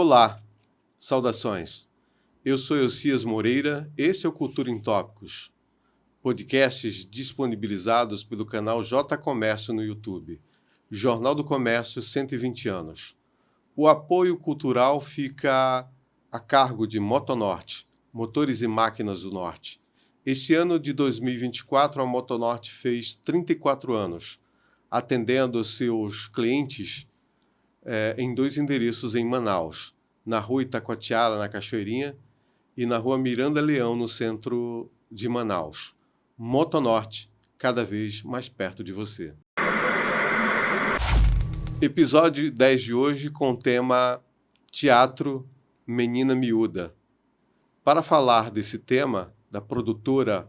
Olá, saudações. Eu sou Elcias Moreira, esse é o Cultura em Tópicos, podcasts disponibilizados pelo canal J Comércio no YouTube, Jornal do Comércio 120 anos. O apoio cultural fica a cargo de Motonorte, Motores e Máquinas do Norte. Este ano de 2024, a Motonorte fez 34 anos, atendendo seus clientes em 2 endereços em Manaus, na rua Itacoatiara, na Cachoeirinha, e na rua Miranda Leão, no centro de Manaus. Motonorte, cada vez mais perto de você. Episódio 10 de hoje com o tema Teatro Menina Miúda. Para falar desse tema, da produtora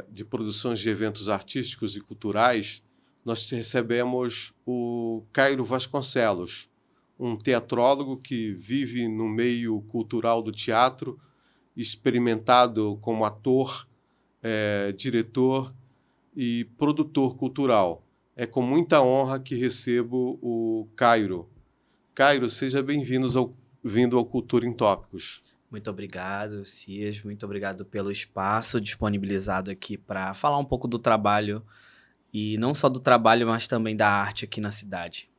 de produções de eventos artísticos e culturais, nós recebemos o Cairo Vasconcelos, um teatrólogo que vive no meio cultural do teatro, experimentado como ator, diretor e produtor cultural. É com muita honra que recebo o Cairo. Cairo, seja bem-vindo ao Cultura em Tópicos. Muito obrigado, Cias. Muito obrigado pelo espaço disponibilizado aqui para falar um pouco do trabalho, e não só do trabalho, mas também da arte aqui na cidade.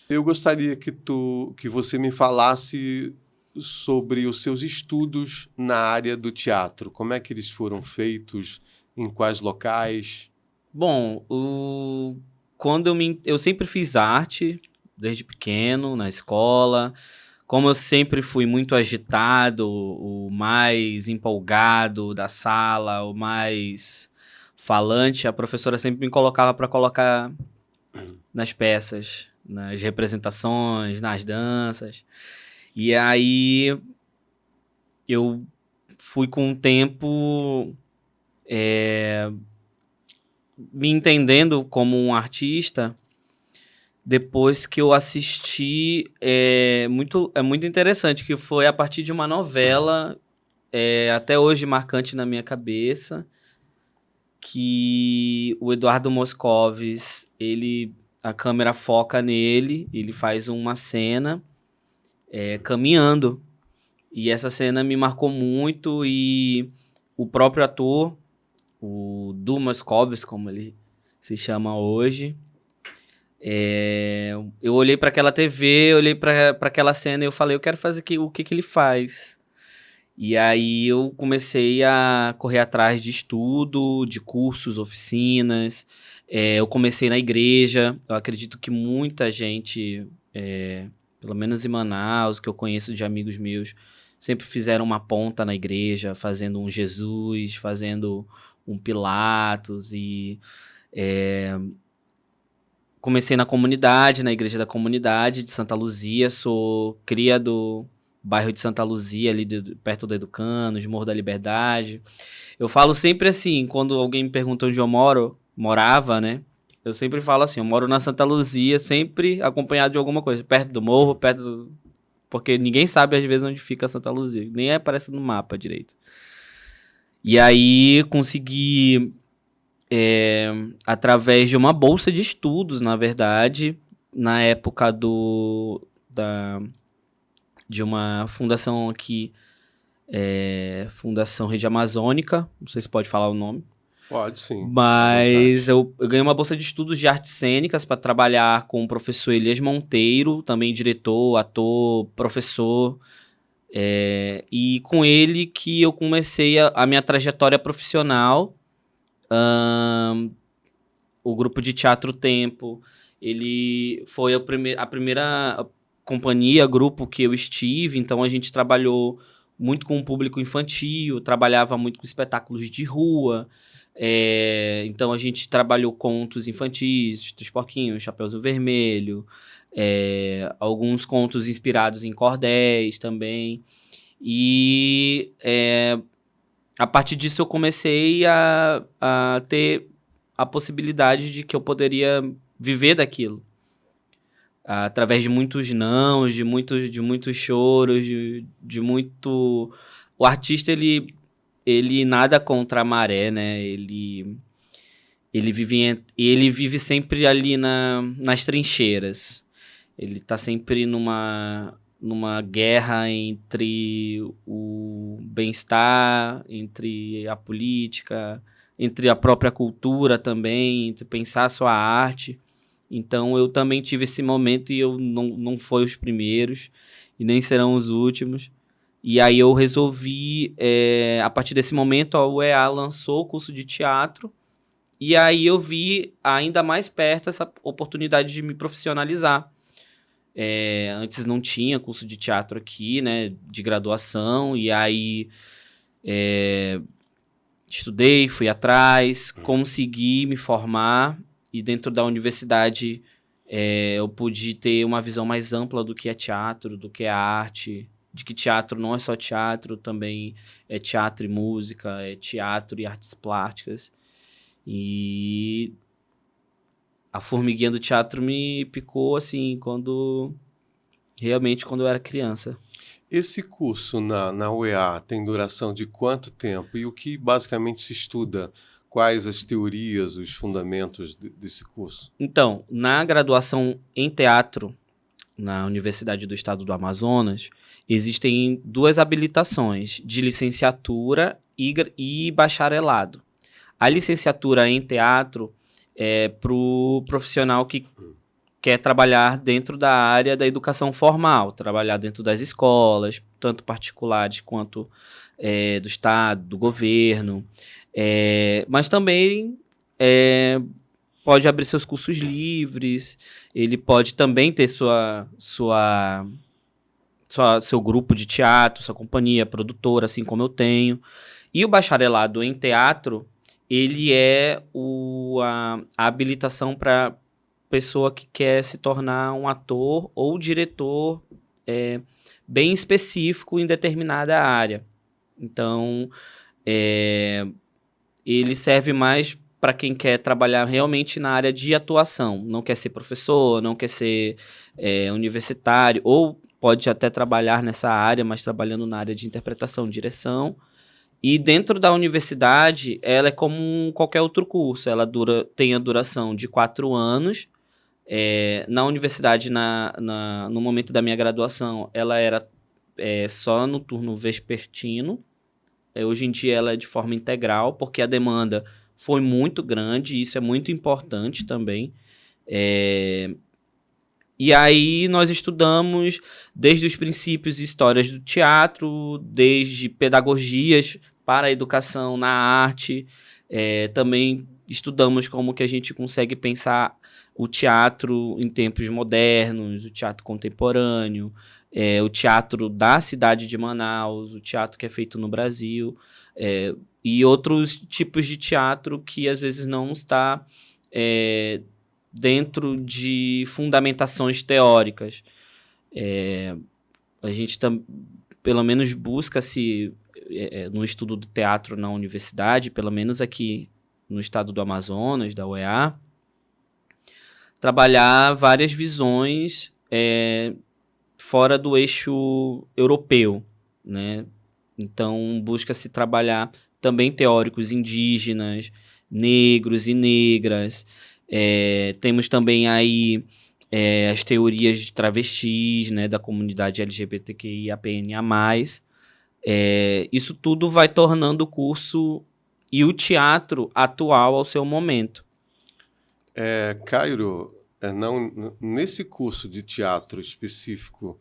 Eu gostaria que você me falasse sobre os seus estudos na área do teatro. Como é que eles foram feitos? Em quais locais? Bom, eu sempre fiz arte, desde pequeno, na escola. Como eu sempre fui muito agitado, o mais empolgado da sala, o mais falante, a professora sempre me colocava para colocar nas peças, nas representações, nas danças. E aí eu fui com o tempo me entendendo como um artista depois que eu assisti. É muito interessante, que foi a partir de uma novela, até hoje marcante na minha cabeça, que o Eduardo Moscovis, a câmera foca nele, ele faz uma cena caminhando. E essa cena me marcou muito, e o próprio ator, o Du Moscovis, como ele se chama hoje, eu olhei para aquela TV, olhei para aquela cena e eu falei, eu quero fazer o que ele faz. E aí eu comecei a correr atrás de estudo, de cursos, oficinas. Eu comecei na igreja. Eu acredito que muita gente, pelo menos em Manaus, que eu conheço de amigos meus, sempre fizeram uma ponta na igreja, fazendo um Jesus, fazendo um Pilatos. E comecei na comunidade, na igreja da comunidade de Santa Luzia. Sou cria do bairro de Santa Luzia, ali perto do Educano, de Morro da Liberdade. Eu falo sempre assim, quando alguém me pergunta onde eu morava, né? Eu sempre falo assim, eu moro na Santa Luzia, sempre acompanhado de alguma coisa, perto do morro, porque ninguém sabe às vezes onde fica Santa Luzia, nem aparece no mapa direito. E aí consegui, através de uma bolsa de estudos, na verdade, na época de uma fundação aqui, Fundação Rede Amazônica, não sei se pode falar o nome. Pode, sim. Mas eu ganhei uma bolsa de estudos de artes cênicas para trabalhar com o professor Elias Monteiro, também diretor, ator, professor. E com ele que eu comecei a minha trajetória profissional. O grupo de Teatro Tempo, ele foi a primeira companhia, grupo que eu estive, então a gente trabalhou muito com o público infantil, trabalhava muito com espetáculos de rua, então a gente trabalhou contos infantis, Dos Porquinhos, Chapeuzinho Vermelho, alguns contos inspirados em cordéis também, e a partir disso eu comecei a ter a possibilidade de que eu poderia viver daquilo. Através de muitos nãos, de muitos choros, de muito... O artista, ele nada contra a maré, né? Ele vive sempre ali nas trincheiras. Ele tá sempre numa guerra entre o bem-estar, entre a política, entre a própria cultura também, entre pensar a sua arte. Então eu também tive esse momento e eu não fui os primeiros e nem serão os últimos. E aí eu resolvi, a partir desse momento, a UEA lançou o curso de teatro e aí eu vi ainda mais perto essa oportunidade de me profissionalizar. Antes não tinha curso de teatro aqui, né, de graduação, e aí estudei, fui atrás, consegui me formar, e dentro da universidade eu pude ter uma visão mais ampla do que é teatro, do que é arte, de que teatro não é só teatro, também é teatro e música, é teatro e artes plásticas. E a formiguinha do teatro me picou, assim, quando eu era criança. Esse curso na UEA tem duração de quanto tempo? E o que basicamente se estuda? Quais as teorias, os fundamentos desse curso? Então, na graduação em teatro, na Universidade do Estado do Amazonas, existem 2 habilitações, de licenciatura e bacharelado. A licenciatura em teatro é para o profissional que quer trabalhar dentro da área da educação formal, trabalhar dentro das escolas, tanto particulares quanto do Estado, do governo, mas também pode abrir seus cursos livres, ele pode também ter seu grupo de teatro, sua companhia, produtora, assim como eu tenho. E o bacharelado em teatro, ele é a habilitação para pessoa que quer se tornar um ator ou diretor bem específico em determinada área. Então, ele serve mais para quem quer trabalhar realmente na área de atuação. Não quer ser professor, não quer ser universitário, ou pode até trabalhar nessa área, mas trabalhando na área de interpretação, direção. E dentro da universidade, ela é como qualquer outro curso. Ela tem a duração de 4 anos. Na universidade, no momento da minha graduação, ela era só no turno vespertino. Hoje em dia ela é de forma integral, porque a demanda foi muito grande, e isso é muito importante também. E aí nós estudamos desde os princípios e histórias do teatro, desde pedagogias para a educação na arte. Também estudamos como que a gente consegue pensar o teatro em tempos modernos, o teatro contemporâneo, o teatro da cidade de Manaus, o teatro que é feito no Brasil, e outros tipos de teatro que às vezes não está dentro de fundamentações teóricas. A gente pelo menos busca-se, no estudo do teatro na universidade, pelo menos aqui no estado do Amazonas, da UEA, trabalhar várias visões fora do eixo europeu, né? Então, busca-se trabalhar também teóricos indígenas, negros e negras. Temos também aí as teorias de travestis, né, da comunidade LGBTQIAPNA+. Isso tudo vai tornando o curso e o teatro atual ao seu momento. Cairo, nesse curso de teatro específico,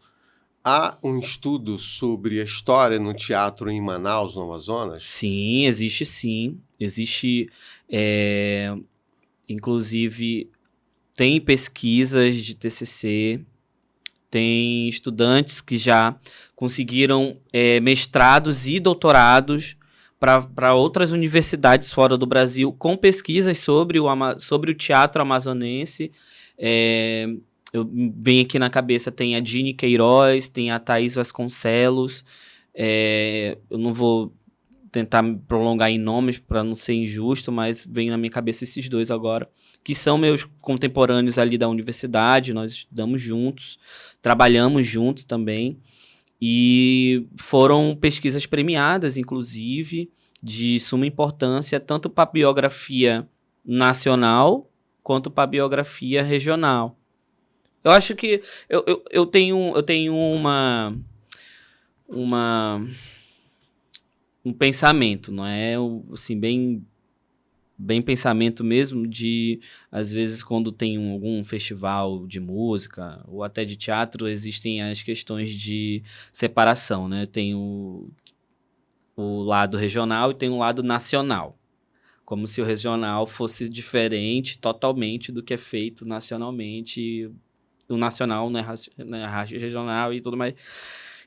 há um estudo sobre a história no teatro em Manaus, no Amazonas? Sim, existe sim. Existe, inclusive, tem pesquisas de TCC, tem estudantes que já conseguiram mestrados e doutorados para outras universidades fora do Brasil, com pesquisas sobre o teatro amazonense. Eu venho aqui na cabeça, tem a Dini Queiroz, tem a Thaís Vasconcelos. Eu não vou tentar me prolongar em nomes para não ser injusto, mas vem na minha cabeça esses 2 agora, que são meus contemporâneos ali da universidade. Nós estudamos juntos, trabalhamos juntos também, e foram pesquisas premiadas, inclusive, de suma importância, tanto para a biografia nacional quanto para a biografia regional. Eu acho que eu tenho um pensamento, não é? Assim, bem pensamento mesmo de, às vezes, quando tem algum festival de música ou até de teatro, existem as questões de separação, né? Tem o lado regional e tem o lado nacional. Como se o regional fosse diferente totalmente do que é feito nacionalmente. O nacional não é regional e tudo mais.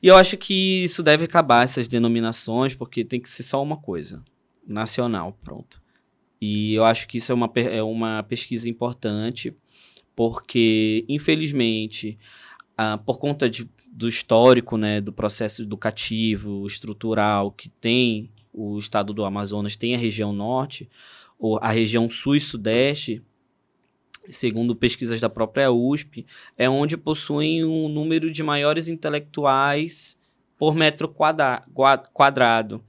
E eu acho que isso deve acabar, essas denominações, porque tem que ser só uma coisa. Nacional, pronto. E eu acho que isso é uma pesquisa importante, porque, infelizmente, por conta do histórico, né, do processo educativo, estrutural que tem o estado do Amazonas, tem a região norte, ou a região sul e sudeste, segundo pesquisas da própria USP, é onde possuem um número de maiores intelectuais por metro quadrado.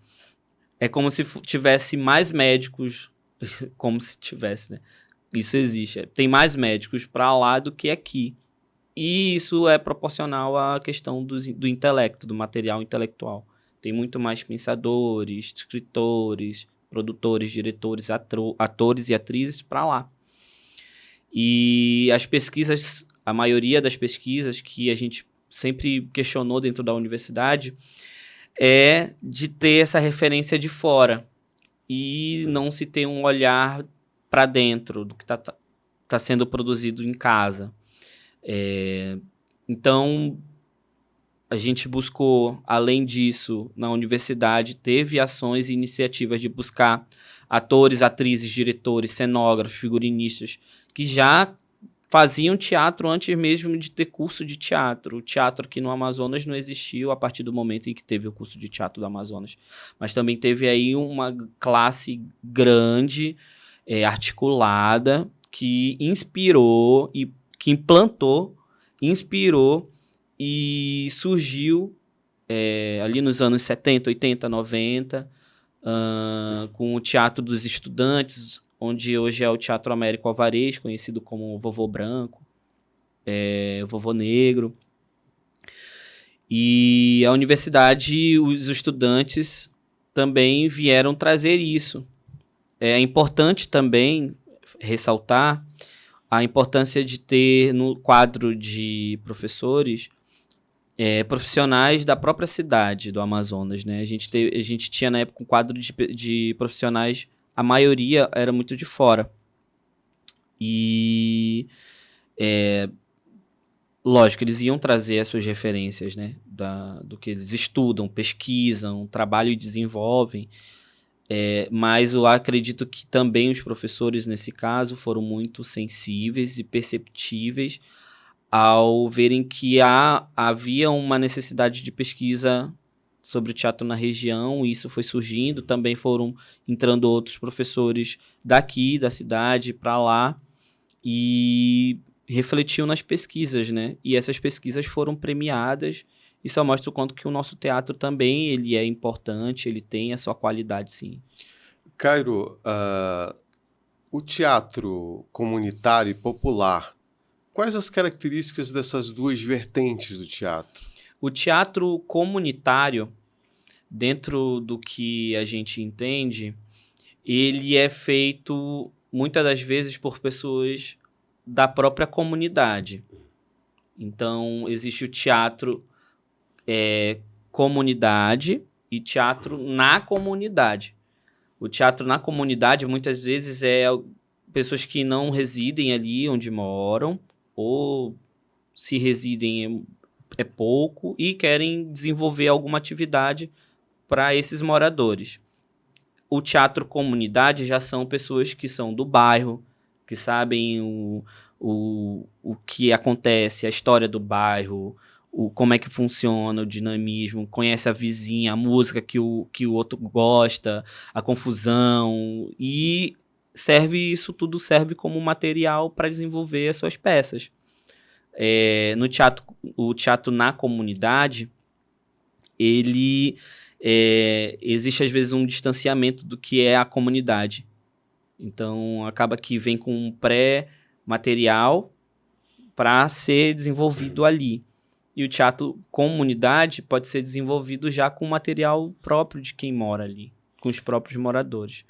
É como se tivesse mais médicos, como se tivesse, né? Isso existe. Tem mais médicos para lá do que aqui. E isso é proporcional à questão do intelecto, do material intelectual. Tem muito mais pensadores, escritores, produtores, diretores, atores e atrizes para lá. E as pesquisas, a maioria das pesquisas que a gente sempre questionou dentro da universidade é de ter essa referência de fora e não se ter um olhar para dentro do que tá sendo produzido em casa. Então, a gente buscou, além disso, na universidade, teve ações e iniciativas de buscar atores, atrizes, diretores, cenógrafos, figurinistas, que já faziam teatro antes mesmo de ter curso de teatro. O teatro aqui no Amazonas não existiu a partir do momento em que teve o curso de teatro do Amazonas. Mas também teve aí uma classe grande, articulada, que inspirou e que implantou, inspirou e surgiu ali nos anos 70, 80, 90, com o Teatro dos Estudantes, onde hoje é o Teatro Américo Alvarez, conhecido como Vovô Branco, Vovô Negro. E a universidade, os estudantes também vieram trazer isso. É importante também ressaltar a importância de ter no quadro de professores profissionais da própria cidade do Amazonas, né? A gente tinha na época um quadro de profissionais, a maioria era muito de fora. E lógico, eles iam trazer as suas referências, né? Do que eles estudam, pesquisam, trabalham e desenvolvem. Mas eu acredito que também os professores, nesse caso, foram muito sensíveis e perceptíveis ao verem que havia uma necessidade de pesquisa sobre o teatro na região, e isso foi surgindo. Também foram entrando outros professores daqui, da cidade, para lá, e refletiam nas pesquisas, né? E essas pesquisas foram premiadas. Isso só mostra o quanto que o nosso teatro também ele é importante, ele tem a sua qualidade, sim. Cairo, o teatro comunitário e popular, quais as características dessas duas vertentes do teatro? O teatro comunitário, dentro do que a gente entende, ele é feito muitas das vezes por pessoas da própria comunidade. Então, existe o teatro comunidade e teatro na comunidade. O teatro na comunidade, muitas vezes, é pessoas que não residem ali onde moram, ou se residem é pouco, e querem desenvolver alguma atividade para esses moradores. O teatro comunidade já são pessoas que são do bairro, que sabem o que acontece, a história do bairro, como é que funciona o dinamismo, conhece a vizinha, a música que o outro gosta, a confusão, e isso tudo serve como material para desenvolver as suas peças. No teatro, o teatro na comunidade, ele existe às vezes um distanciamento do que é a comunidade. Então acaba que vem com um pré-material para ser desenvolvido ali. E o teatro comunidade pode ser desenvolvido já com material próprio de quem mora ali, com os próprios moradores.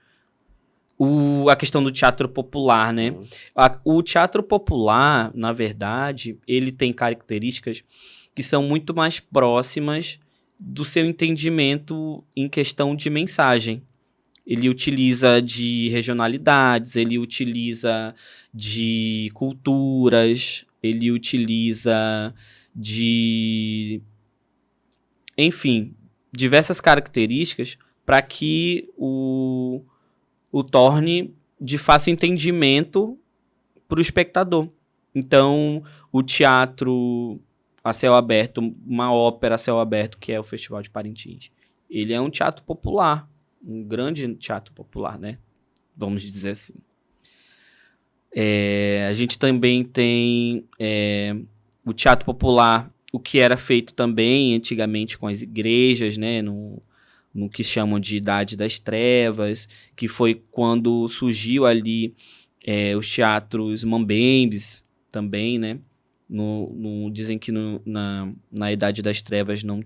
A questão do teatro popular, né? O teatro popular, na verdade, ele tem características que são muito mais próximas do seu entendimento em questão de mensagem. Ele utiliza de regionalidades, ele utiliza de culturas, ele utiliza de... Enfim, diversas características para que o torne de fácil entendimento para o espectador. Então, o teatro a céu aberto, uma ópera a céu aberto, que é o Festival de Parintins, ele é um teatro popular, um grande teatro popular, né? Vamos dizer assim. A gente também tem o teatro popular, o que era feito também antigamente com as igrejas, né? No que chamam de Idade das Trevas, que foi quando surgiu ali os teatros mambembes também, né? Dizem que na Idade das Trevas não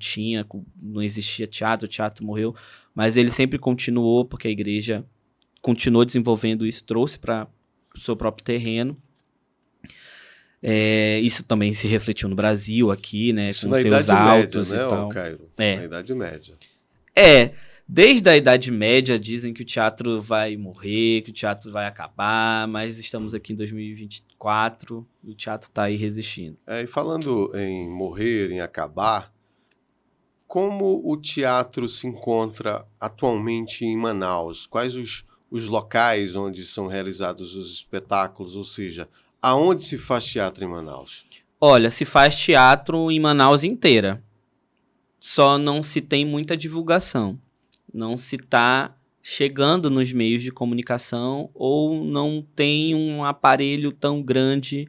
existia teatro, o teatro morreu, mas ele sempre continuou, porque a igreja continuou desenvolvendo isso, trouxe para o seu próprio terreno. Isso também se refletiu no Brasil aqui, né? Isso com na seus Idade altos Média, e né, tal. Cairo? Na Idade Média. Desde a Idade Média dizem que o teatro vai morrer, que o teatro vai acabar, mas estamos aqui em 2024 e o teatro está aí resistindo. E falando em morrer, em acabar, como o teatro se encontra atualmente em Manaus? Quais os locais onde são realizados os espetáculos, ou seja, aonde se faz teatro em Manaus? Olha, se faz teatro em Manaus inteira, só não se tem muita divulgação. Não se está chegando nos meios de comunicação ou não tem um aparelho tão grande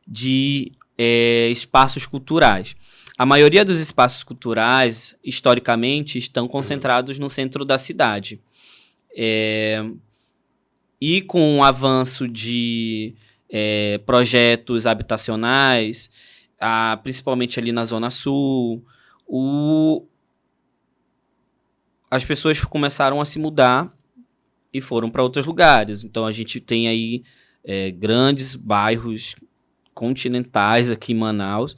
de espaços culturais. A maioria dos espaços culturais, historicamente, estão concentrados no centro da cidade. E com o avanço de projetos habitacionais, principalmente ali na Zona Sul, as pessoas começaram a se mudar e foram para outros lugares. Então, a gente tem aí grandes bairros continentais aqui em Manaus.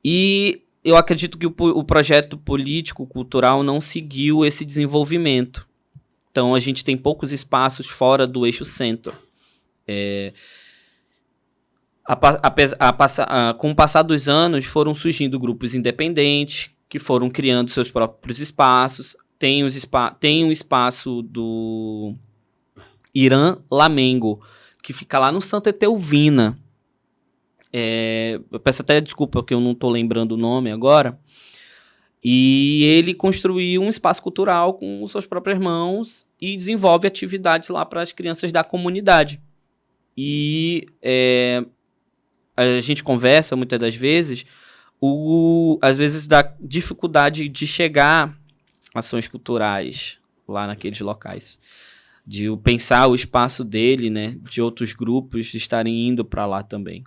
E eu acredito que o projeto político-cultural não seguiu esse desenvolvimento. Então, a gente tem poucos espaços fora do eixo centro. Com o passar dos anos, foram surgindo grupos independentes que foram criando seus próprios espaços. Tem um espaço do Irã Lamengo, que fica lá no Santa Etelvina. Eu peço até desculpa que eu não estou lembrando o nome agora. E ele construiu um espaço cultural com suas próprias mãos e desenvolve atividades lá para as crianças da comunidade. E a gente conversa muitas das vezes, às vezes da dificuldade de chegar ações culturais lá naqueles locais, de pensar o espaço dele, né, de outros grupos estarem indo para lá também.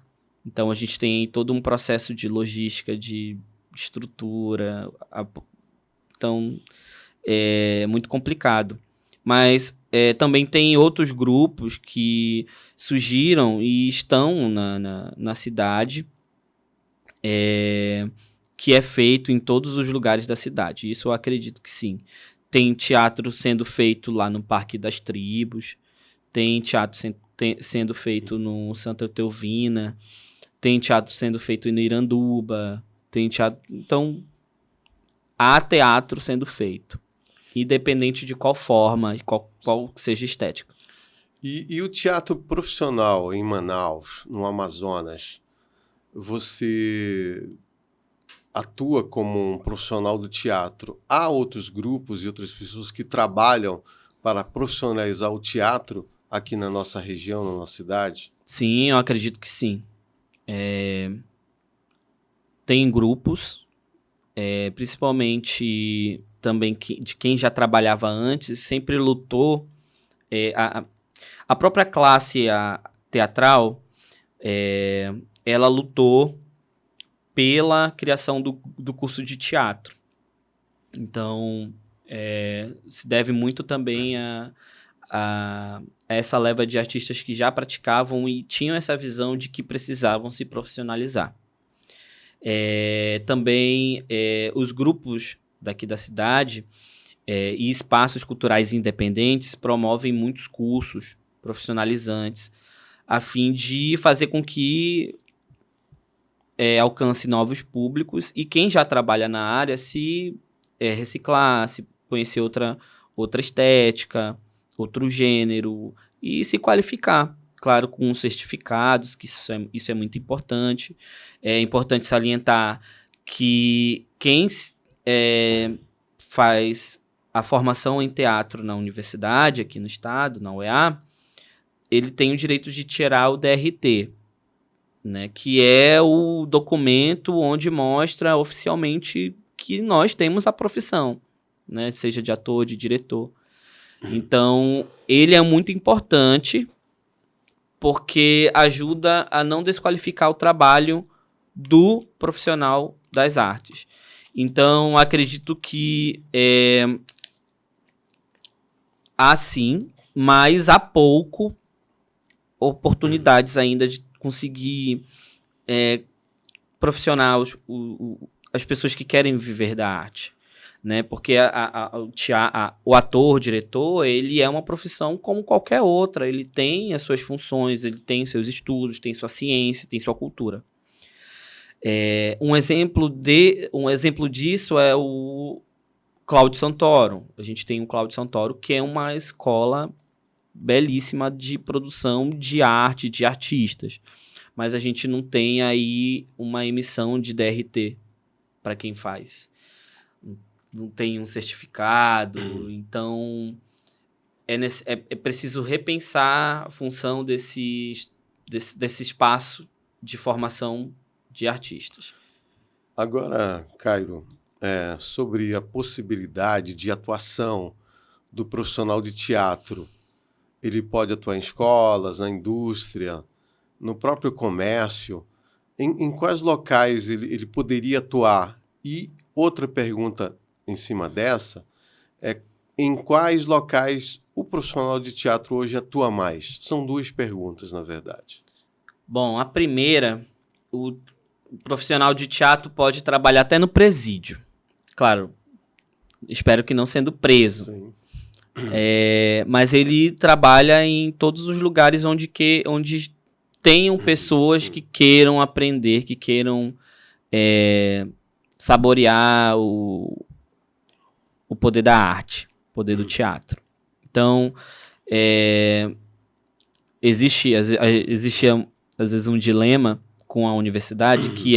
Então a gente tem todo um processo de logística, de estrutura, então é muito complicado. Mas também tem outros grupos que surgiram e estão na cidade, que é feito em todos os lugares da cidade. Isso eu acredito que sim. Tem teatro sendo feito lá no Parque das Tribos, tem teatro sendo feito no Santa Etelvina, tem teatro sendo feito no Iranduba, tem teatro... Então, há teatro sendo feito, independente de qual forma, qual seja a estética. E o teatro profissional em Manaus, no Amazonas, você atua como um profissional do teatro? Há outros grupos e outras pessoas que trabalham para profissionalizar o teatro aqui na nossa região, na nossa cidade? Sim, eu acredito que sim. Tem grupos, principalmente também de quem já trabalhava antes, sempre lutou. A própria classe teatral, ela lutou pela criação do curso de teatro. Então, se deve muito também a essa leva de artistas que já praticavam e tinham essa visão de que precisavam se profissionalizar. Também os grupos daqui da cidade e espaços culturais independentes promovem muitos cursos profissionalizantes a fim de fazer com que alcance novos públicos e quem já trabalha na área se reciclar, se conhecer outra estética, outro gênero e se qualificar. Claro, com certificados, que isso é muito importante. É importante salientar que quem faz a formação em teatro na universidade, aqui no estado, na UEA, ele tem o direito de tirar o DRT, né, que é o documento onde mostra oficialmente que nós temos a profissão, né, seja de ator, de diretor. Então, ele é muito importante porque ajuda a não desqualificar o trabalho do profissional das artes. Então, acredito que há sim, mas há pouco oportunidades ainda de conseguir profissionais, as pessoas que querem viver da arte, né? Porque o ator, o diretor, ele é uma profissão como qualquer outra. Ele tem as suas funções, ele tem seus estudos, tem sua ciência, tem sua cultura. Um exemplo disso é o Cláudio Santoro. A gente tem o Cláudio Santoro, que é uma escola belíssima de produção de arte, de artistas. Mas a gente não tem aí uma emissão de DRT para quem faz. Não tem um certificado. Então, é preciso repensar a função desse espaço de formação de artistas. Agora, Cairo, sobre a possibilidade de atuação do profissional de teatro, ele pode atuar em escolas, na indústria, no próprio comércio. Em quais locais ele poderia atuar? E outra pergunta em cima dessa é em quais locais o profissional de teatro hoje atua mais? São duas perguntas, na verdade. Bom, a primeira, o profissional de teatro pode trabalhar até no presídio. Claro, espero que não sendo preso. Sim. Mas ele trabalha em todos os lugares onde tenham pessoas que queiram aprender, que queiram saborear o poder da arte, o poder do teatro. Então, existe às vezes um dilema com a universidade que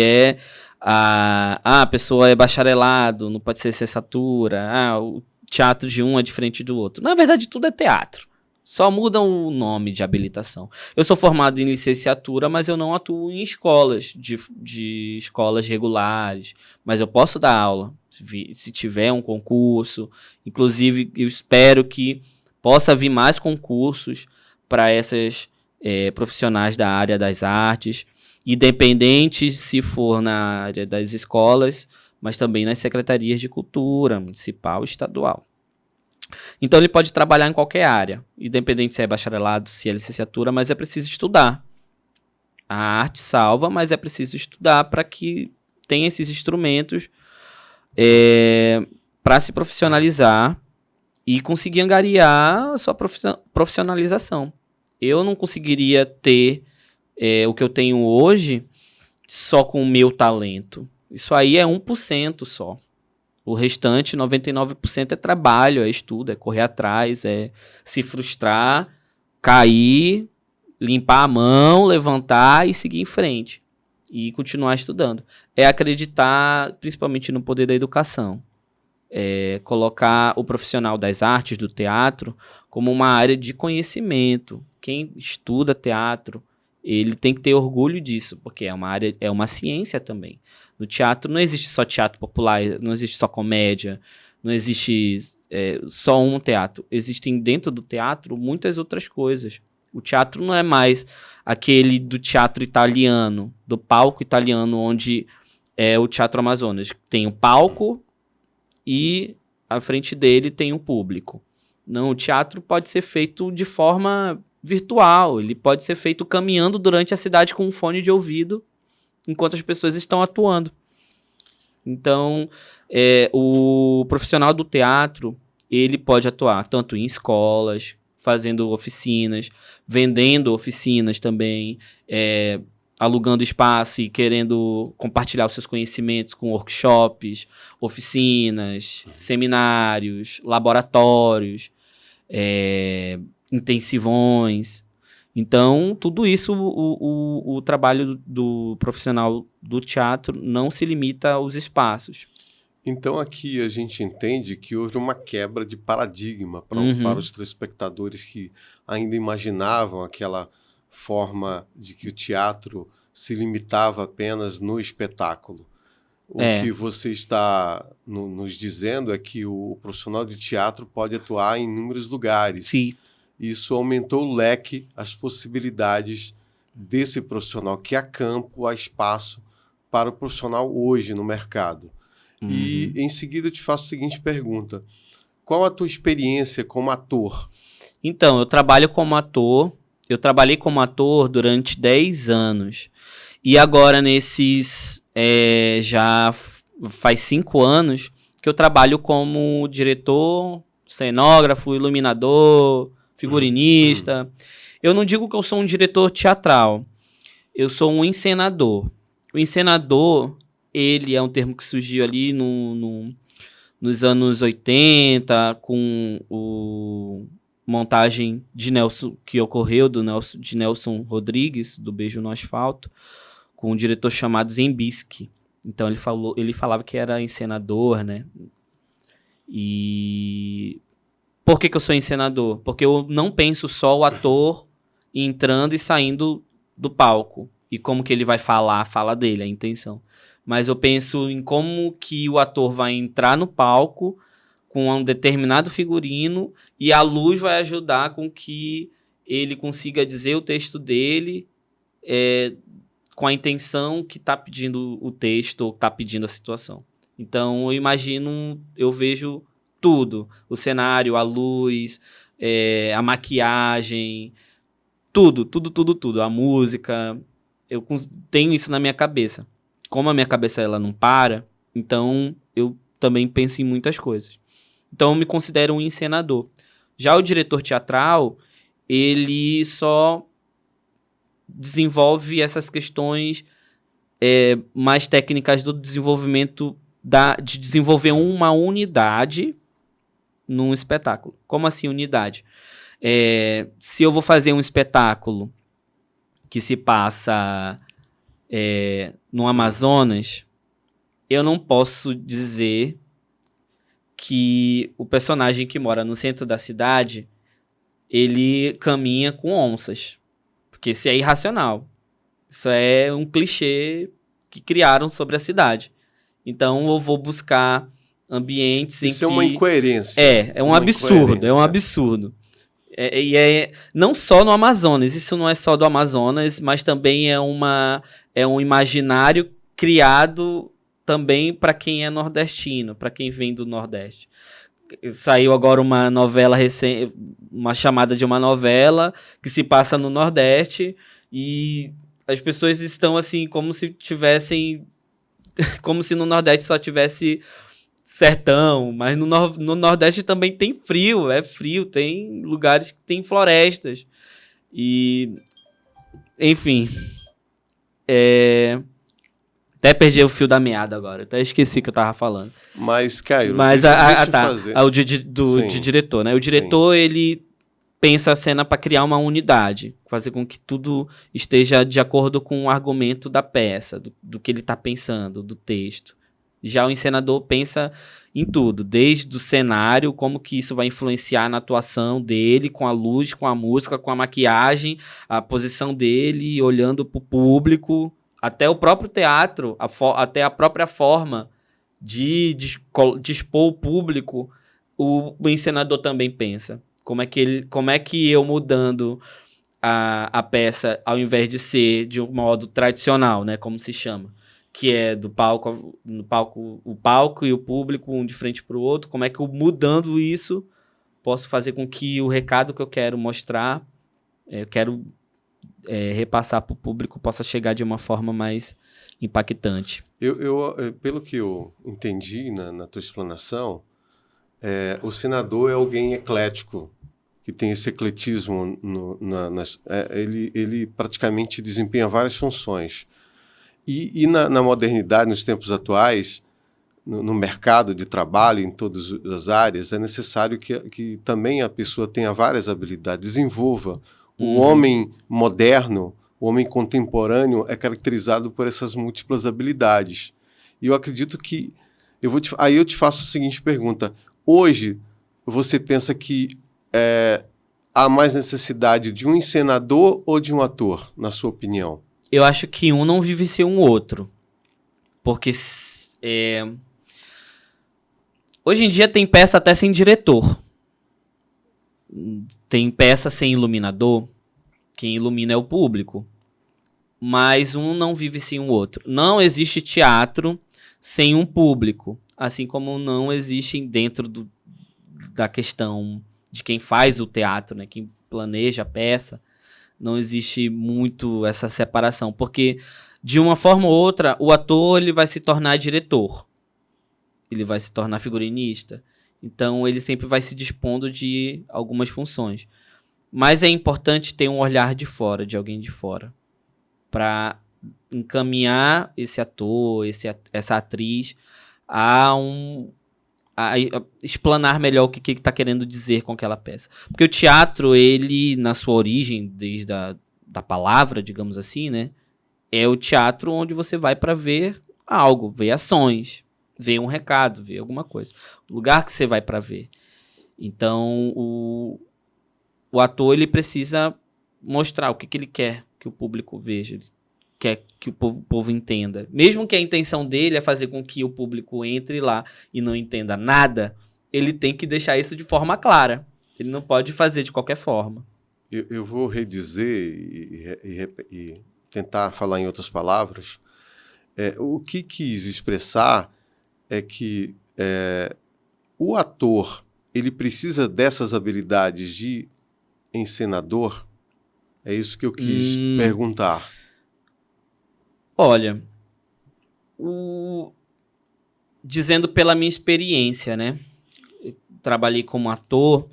a pessoa é bacharelado, não pode ser licenciatura, o teatro de um é diferente do outro. Na verdade, tudo é teatro. Só mudam o nome de habilitação. Eu sou formado em licenciatura, mas eu não atuo em escolas, de escolas regulares. Mas eu posso dar aula, se tiver um concurso. Inclusive, eu espero que possa vir mais concursos para essas profissionais da área das artes, independente se for na área das escolas, mas também nas secretarias de cultura, municipal e estadual. Então ele pode trabalhar em qualquer área, independente se é bacharelado, se é licenciatura, mas é preciso estudar. A arte salva, mas é preciso estudar para que tenha esses instrumentos para se profissionalizar e conseguir angariar a sua profissionalização. Eu não conseguiria ter o que eu tenho hoje só com o meu talento. Isso aí é 1% só. O restante, 99%, é trabalho, é estudo, é correr atrás, é se frustrar, cair, limpar a mão, levantar e seguir em frente. E continuar estudando. É acreditar, principalmente, no poder da educação. É colocar o profissional das artes, do teatro, como uma área de conhecimento. Quem estuda teatro, ele tem que ter orgulho disso, porque é uma ciência também. No teatro não existe só teatro popular, não existe só comédia, não existe só um teatro. Existem dentro do teatro muitas outras coisas. O teatro não é mais aquele do teatro italiano, do palco italiano, onde é o Teatro Amazonas. Tem o palco e à frente dele tem o público. Não, o teatro pode ser feito de forma virtual, ele pode ser feito caminhando durante a cidade com um fone de ouvido, enquanto as pessoas estão atuando. Então, o profissional do teatro, ele pode atuar tanto em escolas, fazendo oficinas, vendendo oficinas também, alugando espaço e querendo compartilhar os seus conhecimentos com workshops, oficinas, seminários, laboratórios, intensivões. Então, tudo isso, o trabalho do profissional do teatro não se limita aos espaços. Então aqui a gente entende que houve uma quebra de paradigma para os telespectadores que ainda imaginavam aquela forma de que o teatro se limitava apenas no espetáculo. O que você está nos dizendo é que o profissional de teatro pode atuar em inúmeros lugares. Sim. Isso aumentou o leque, as possibilidades desse profissional, que há campo, há espaço para o profissional hoje no mercado. E em seguida eu te faço a seguinte pergunta: qual a tua experiência como ator? Então, eu trabalho como ator, eu trabalhei como ator durante 10 anos. E agora, já faz 5 anos que eu trabalho como diretor, cenógrafo, iluminador, figurinista. Eu não digo que eu sou um diretor teatral, eu sou um encenador. O encenador, ele é um termo que surgiu ali nos anos 80, com a montagem de Nelson, que ocorreu de Nelson Rodrigues, do Beijo no Asfalto, com um diretor chamado Zembiski. Então ele falava que era encenador, né? E por que eu sou encenador? Porque eu não penso só o ator entrando e saindo do palco, e como que ele vai falar a fala dele, a intenção. Mas eu penso em como que o ator vai entrar no palco com um determinado figurino e a luz vai ajudar com que ele consiga dizer o texto dele com a intenção que está pedindo o texto ou está pedindo a situação. Então, eu vejo tudo. O cenário, a luz, a maquiagem, tudo. A música. Eu tenho isso na minha cabeça. Como a minha cabeça ela não para, então eu também penso em muitas coisas. Então eu me considero um encenador. Já o diretor teatral, ele só desenvolve essas questões mais técnicas do desenvolvimento, de desenvolver uma unidade num espetáculo. Como assim unidade? Se eu vou fazer um espetáculo que se passa no Amazonas, eu não posso dizer que o personagem que mora no centro da cidade, ele caminha com onças. Porque isso é irracional. Isso é um clichê que criaram sobre a cidade. Então eu vou buscar ambientes em que... Isso é uma incoerência. É um absurdo, é um absurdo. Não só no Amazonas, isso não é só do Amazonas, mas também é um imaginário criado também para quem é nordestino, para quem vem do Nordeste. Saiu agora uma novela recente, uma chamada de uma novela que se passa no Nordeste e as pessoas estão assim como se tivessem, como se no Nordeste só tivesse sertão, mas no Nordeste também tem frio, tem lugares que tem florestas. E, enfim, até perdi o fio da meada agora, até esqueci o que eu tava falando. Mas, Caio, de diretor, né? O diretor, ele pensa a cena para criar uma unidade, fazer com que tudo esteja de acordo com o argumento da peça, do que ele tá pensando, do texto. Já o encenador pensa em tudo, desde o cenário, como que isso vai influenciar na atuação dele, com a luz, com a música, com a maquiagem, a posição dele, olhando para o público, até o próprio teatro, até a própria forma de expor o público, o encenador também pensa. Como é que eu mudando a peça, ao invés de ser de um modo tradicional, né, como se chama, que é do palco, no palco, o palco e o público um de frente para o outro, como é que eu, mudando isso, posso fazer com que o recado que eu quero mostrar, eu quero repassar para o público, possa chegar de uma forma mais impactante. Pelo que eu entendi na tua explanação, o senador é alguém eclético, que tem esse ecletismo, ele praticamente desempenha várias funções. E na modernidade, nos tempos atuais, no mercado de trabalho, em todas as áreas, é necessário que também a pessoa tenha várias habilidades, desenvolva. O homem moderno, o homem contemporâneo é caracterizado por essas múltiplas habilidades. E eu acredito que... Aí eu te faço a seguinte pergunta. Hoje, você pensa que há mais necessidade de um encenador ou de um ator, na sua opinião? Eu acho que um não vive sem um outro. Porque hoje em dia tem peça até sem diretor. Tem peça sem iluminador. Quem ilumina é o público. Mas um não vive sem o outro. Não existe teatro sem um público. Assim como não existe dentro da questão de quem faz o teatro, né? Quem planeja a peça. Não existe muito essa separação. Porque, de uma forma ou outra, o ator ele vai se tornar diretor. Ele vai se tornar figurinista. Então, ele sempre vai se dispondo de algumas funções. Mas é importante ter um olhar de fora, de alguém de fora, para encaminhar esse ator, essa atriz a explanar melhor o que está querendo dizer com aquela peça. Porque o teatro, ele, na sua origem, desde da palavra, digamos assim, né, é o teatro onde você vai para ver algo, ver ações, ver um recado, ver alguma coisa. O lugar que você vai para ver. Então, o ator, ele precisa mostrar o que ele quer que o público veja, ele quer que o povo entenda. Mesmo que a intenção dele é fazer com que o público entre lá e não entenda nada, ele tem que deixar isso de forma clara. Ele não pode fazer de qualquer forma. Eu vou redizer e tentar falar em outras palavras. O que quis expressar é que o ator ele precisa dessas habilidades de encenador? É isso que eu quis perguntar. Olha, dizendo pela minha experiência, né? Eu trabalhei como ator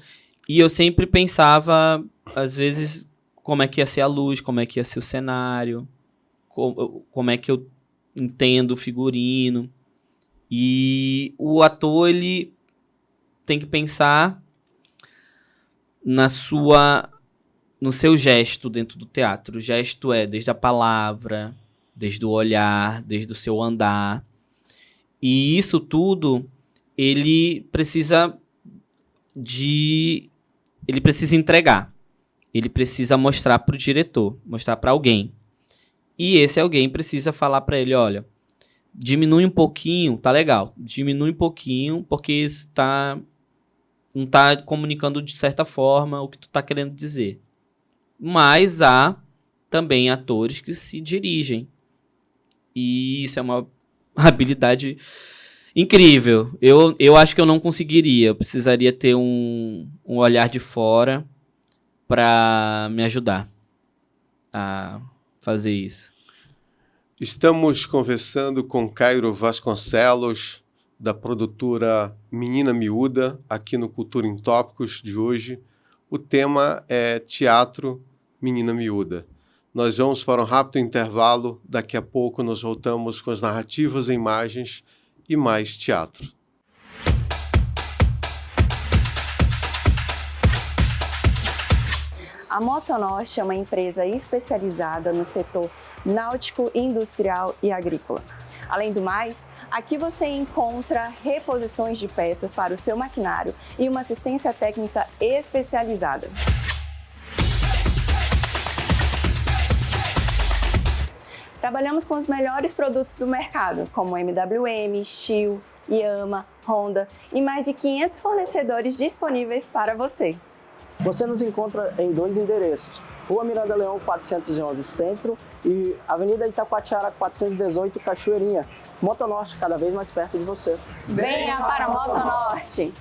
e eu sempre pensava, às vezes, como é que ia ser a luz, como é que ia ser o cenário, como é que eu entendo o figurino. E o ator, ele tem que pensar no seu gesto dentro do teatro. O gesto é desde a palavra, desde o olhar, desde o seu andar. E isso tudo, ele precisa entregar. Ele precisa mostrar para o diretor, mostrar para alguém. E esse alguém precisa falar para ele, olha, diminui um pouquinho, tá legal. Diminui um pouquinho, porque não tá comunicando de certa forma o que tu tá querendo dizer. Mas há também atores que se dirigem. E isso é uma habilidade incrível. Eu acho que eu não conseguiria. Eu precisaria ter um olhar de fora para me ajudar a fazer isso. Estamos conversando com Cairo Vasconcelos, da produtora Menina Miúda, aqui no Cultura em Tópicos de hoje. O tema é Teatro Menina Miúda. Nós vamos para um rápido intervalo. Daqui a pouco nós voltamos com as narrativas e imagens e mais teatro. A Motonorte é uma empresa especializada no setor náutico, industrial e agrícola. Além do mais, aqui você encontra reposições de peças para o seu maquinário e uma assistência técnica especializada. Trabalhamos com os melhores produtos do mercado, como MWM, Stihl, Yamaha, Honda e mais de 500 fornecedores disponíveis para você. Você nos encontra em 2 endereços, Rua Miranda Leão 411 Centro e Avenida Itacoatiara 418 Cachoeirinha. Motonorte, cada vez mais perto de você. Venha para Motonorte!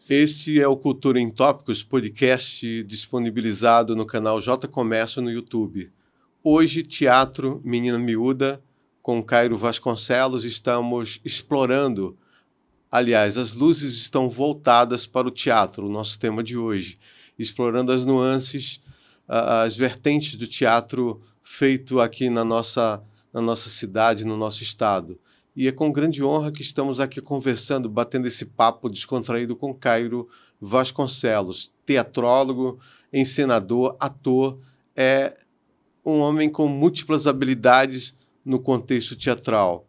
Este é o Cultura em Tópicos, podcast disponibilizado no canal J Comércio no YouTube. Hoje, teatro Menina Miúda, com Cairo Vasconcelos, estamos explorando. Aliás, as luzes estão voltadas para o teatro, o nosso tema de hoje, explorando as nuances, as vertentes do teatro feito aqui na nossa cidade, no nosso estado. E é com grande honra que estamos aqui conversando, batendo esse papo descontraído com Cairo Vasconcelos, teatrólogo, encenador, ator, é um homem com múltiplas habilidades no contexto teatral.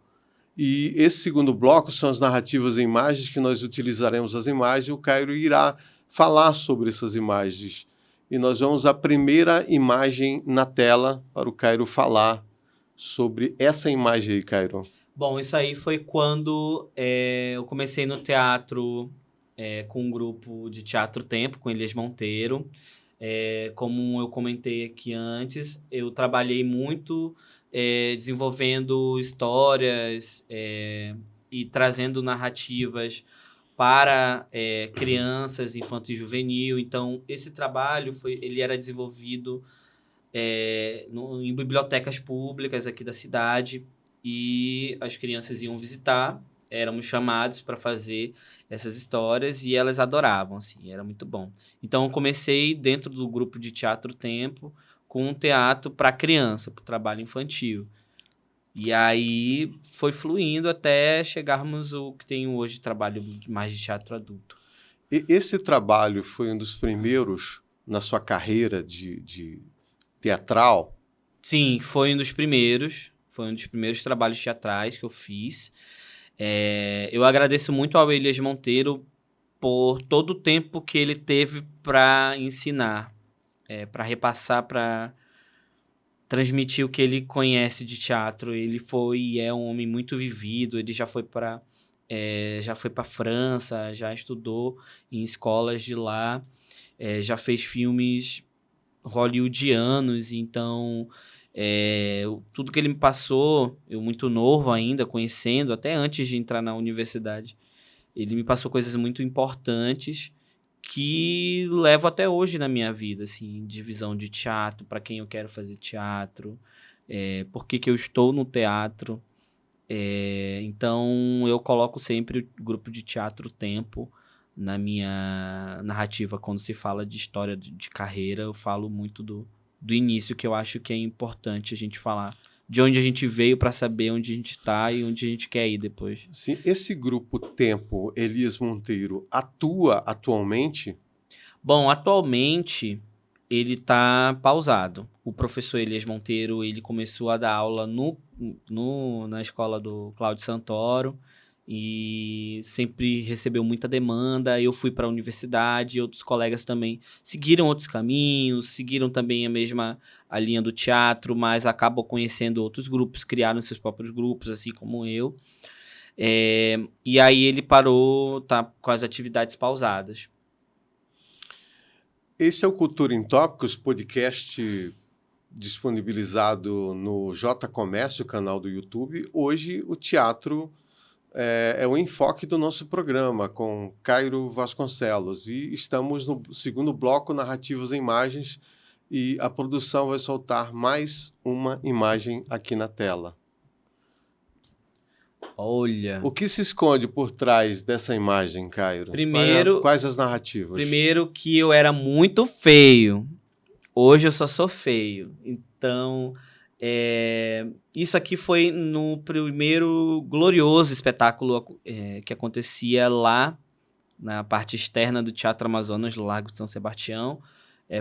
E esse segundo bloco são as narrativas em imagens, que nós utilizaremos as imagens, e o Cairo irá falar sobre essas imagens. E nós vamos à primeira imagem na tela para o Cairo falar sobre essa imagem aí, Cairo. Bom, isso aí foi quando eu comecei no teatro com um grupo de Teatro Tempo, com Elias Monteiro. Como eu comentei aqui antes, eu trabalhei muito desenvolvendo histórias e trazendo narrativas para crianças, infanto e juvenil. Então, esse trabalho ele era desenvolvido em bibliotecas públicas aqui da cidade, e as crianças iam visitar, éramos chamados para fazer essas histórias e elas adoravam, assim, era muito bom. Então, eu comecei dentro do grupo de Teatro Tempo com um teatro para criança, para o trabalho infantil. E aí foi fluindo até chegarmos ao que tem hoje, trabalho mais de teatro adulto. E esse trabalho foi um dos primeiros na sua carreira de teatral? Sim, foi um dos primeiros. Foi um dos primeiros trabalhos teatrais que eu fiz. Eu agradeço muito ao Elias Monteiro por todo o tempo que ele teve para ensinar, para repassar, para transmitir o que ele conhece de teatro. Ele foi e é um homem muito vivido. Ele já foi para França, já estudou em escolas de lá, já fez filmes hollywoodianos. Então, tudo que ele me passou, eu muito novo ainda, conhecendo, até antes de entrar na universidade, ele me passou coisas muito importantes que levo até hoje na minha vida, assim, de visão de teatro, para quem eu quero fazer teatro, por que eu estou no teatro. Então, eu coloco sempre o grupo de Teatro Tempo na minha narrativa. Quando se fala de história de carreira, eu falo muito do início, que eu acho que é importante a gente falar de onde a gente veio para saber onde a gente está e onde a gente quer ir depois. Sim, esse grupo Tempo, Elias Monteiro, atua atualmente? Bom, atualmente ele está pausado. O professor Elias Monteiro, ele começou a dar aula na escola do Cláudio Santoro, e sempre recebeu muita demanda. Eu fui para a universidade, outros colegas também seguiram outros caminhos, seguiram também a linha do teatro, mas acabam conhecendo outros grupos, criaram seus próprios grupos, assim como eu. E aí ele parou, tá com as atividades pausadas. Esse é o Cultura em Tópicos, podcast disponibilizado no J Comércio, canal do YouTube. Hoje o teatro é o enfoque do nosso programa, com Cairo Vasconcelos. E estamos no segundo bloco, Narrativas em Imagens, e a produção vai soltar mais uma imagem aqui na tela. Olha... O que se esconde por trás dessa imagem, Cairo? Primeiro... Quais as narrativas? Primeiro que eu era muito feio. Hoje eu só sou feio. Então... isso aqui foi no primeiro glorioso espetáculo que acontecia lá na parte externa do Teatro Amazonas, no Largo de São Sebastião.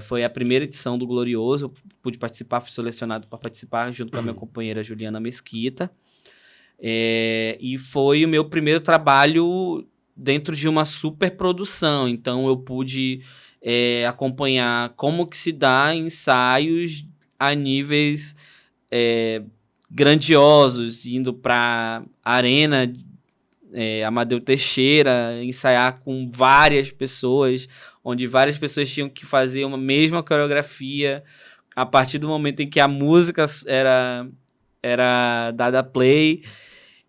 Foi a primeira edição do Glorioso. Eu pude participar, fui selecionado para participar junto com a minha companheira Juliana Mesquita. E foi o meu primeiro trabalho dentro de uma superprodução. Então eu pude acompanhar como que se dá ensaios a níveis grandiosos, indo para arena Amadeu Teixeira, ensaiar com várias pessoas, onde várias pessoas tinham que fazer uma mesma coreografia a partir do momento em que a música era dada play.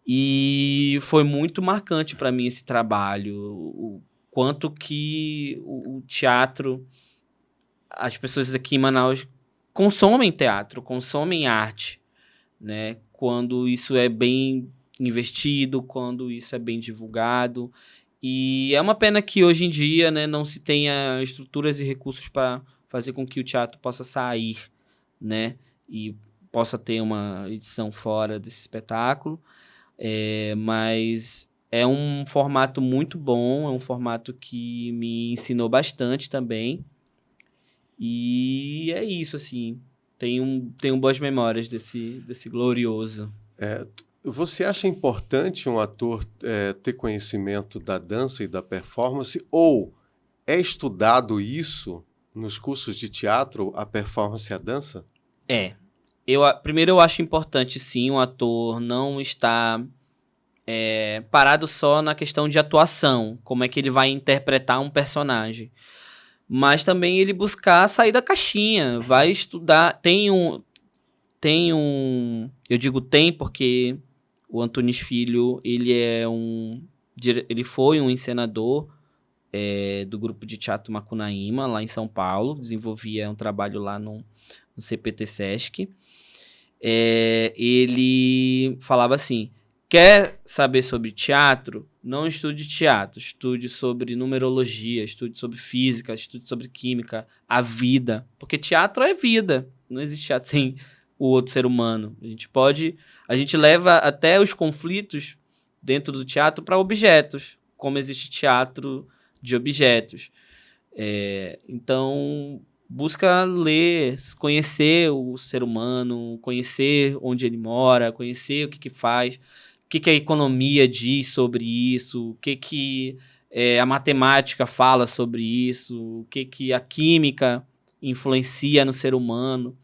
E foi muito marcante para mim esse trabalho, o quanto que o teatro, as pessoas aqui em Manaus consomem teatro, consomem arte, né? Quando isso é bem investido, quando isso é bem divulgado. E é uma pena que hoje em dia, né, não se tenha estruturas e recursos para fazer com que o teatro possa sair, né, e possa ter uma edição fora desse espetáculo. Mas é um formato muito bom, é um formato que me ensinou bastante também. E é isso, assim. Tenho boas memórias desse glorioso. Você acha importante um ator ter conhecimento da dança e da performance? Ou é estudado isso nos cursos de teatro, a performance e a dança? Primeiro, eu acho importante, sim, um ator não estar parado só na questão de atuação, como é que ele vai interpretar um personagem. Mas também ele buscar sair da caixinha, vai estudar. Eu digo tem porque o Antunes Filho, ele foi um encenador do grupo de teatro Macunaíma, lá em São Paulo, desenvolvia um trabalho lá no CPT Sesc. Ele falava assim: quer saber sobre teatro? Não estude teatro, estude sobre numerologia, estude sobre física, estude sobre química, a vida. Porque teatro é vida, não existe teatro sem o outro ser humano. A gente leva até os conflitos dentro do teatro para objetos, como existe teatro de objetos. Então, busca ler, conhecer o ser humano, conhecer onde ele mora, conhecer o que faz, o que a economia diz sobre isso, o que a matemática fala sobre isso, o que a química influencia no ser humano.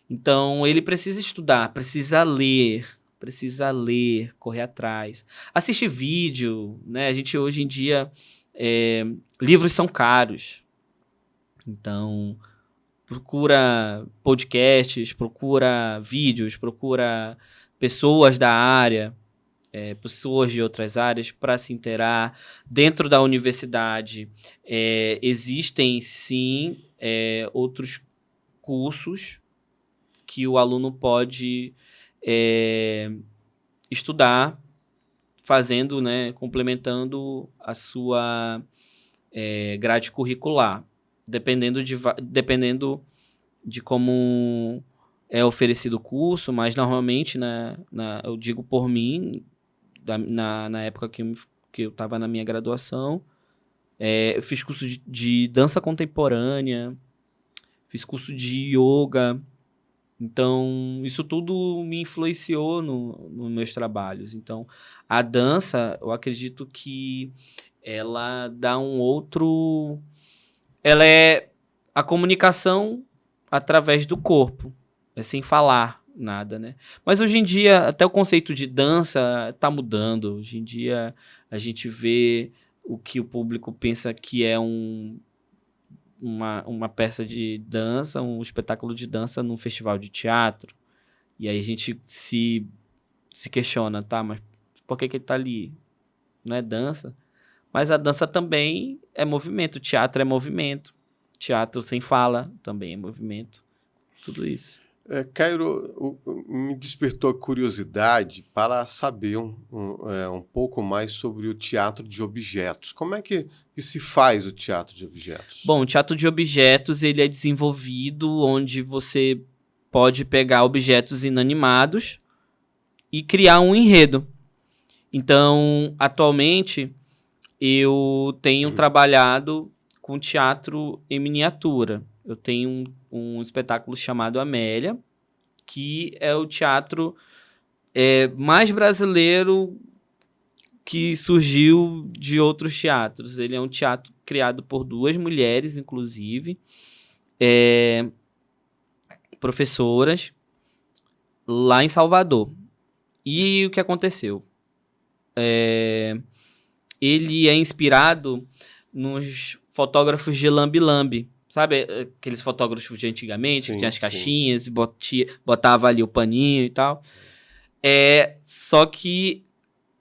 Então, ele precisa estudar, precisa ler, correr atrás. Assistir vídeo, né? A gente, hoje em dia, livros são caros. Então, procura podcasts, procura vídeos, procura pessoas da área, pessoas de outras áreas para se inteirar. Dentro da universidade, existem, sim, outros cursos que o aluno pode estudar, fazendo, né, complementando a sua grade curricular, dependendo de como é oferecido o curso, mas normalmente, eu digo por mim, na época que eu estava na minha graduação, eu fiz curso de dança contemporânea, fiz curso de yoga. Então, isso tudo me influenciou nos meus trabalhos. Então, a dança, eu acredito que ela dá um outro... Ela é a comunicação através do corpo, sem falar nada, né? Mas hoje em dia, até o conceito de dança está mudando. Hoje em dia, a gente vê o que o público pensa que é uma peça de dança, um espetáculo de dança num festival de teatro. E aí a gente se questiona, tá? Mas por que ele tá ali? Não é dança? Mas a dança também é movimento, teatro é movimento. Teatro sem fala também é movimento. Tudo isso. Cairo, me despertou a curiosidade para saber um pouco mais sobre o teatro de objetos. Como é que se faz o teatro de objetos? Bom, o teatro de objetos ele é desenvolvido onde você pode pegar objetos inanimados e criar um enredo. Então, atualmente, eu tenho trabalhado com teatro em miniatura. Eu tenho um espetáculo chamado Amélia, que é o teatro mais brasileiro que surgiu de outros teatros. Ele é um teatro criado por 2 mulheres, inclusive, professoras, lá em Salvador. E o que aconteceu? ele é inspirado nos fotógrafos de lambe-lambe. Sabe aqueles fotógrafos de antigamente, Sim, que tinha as sim. caixinhas e botava ali o paninho e tal? Só que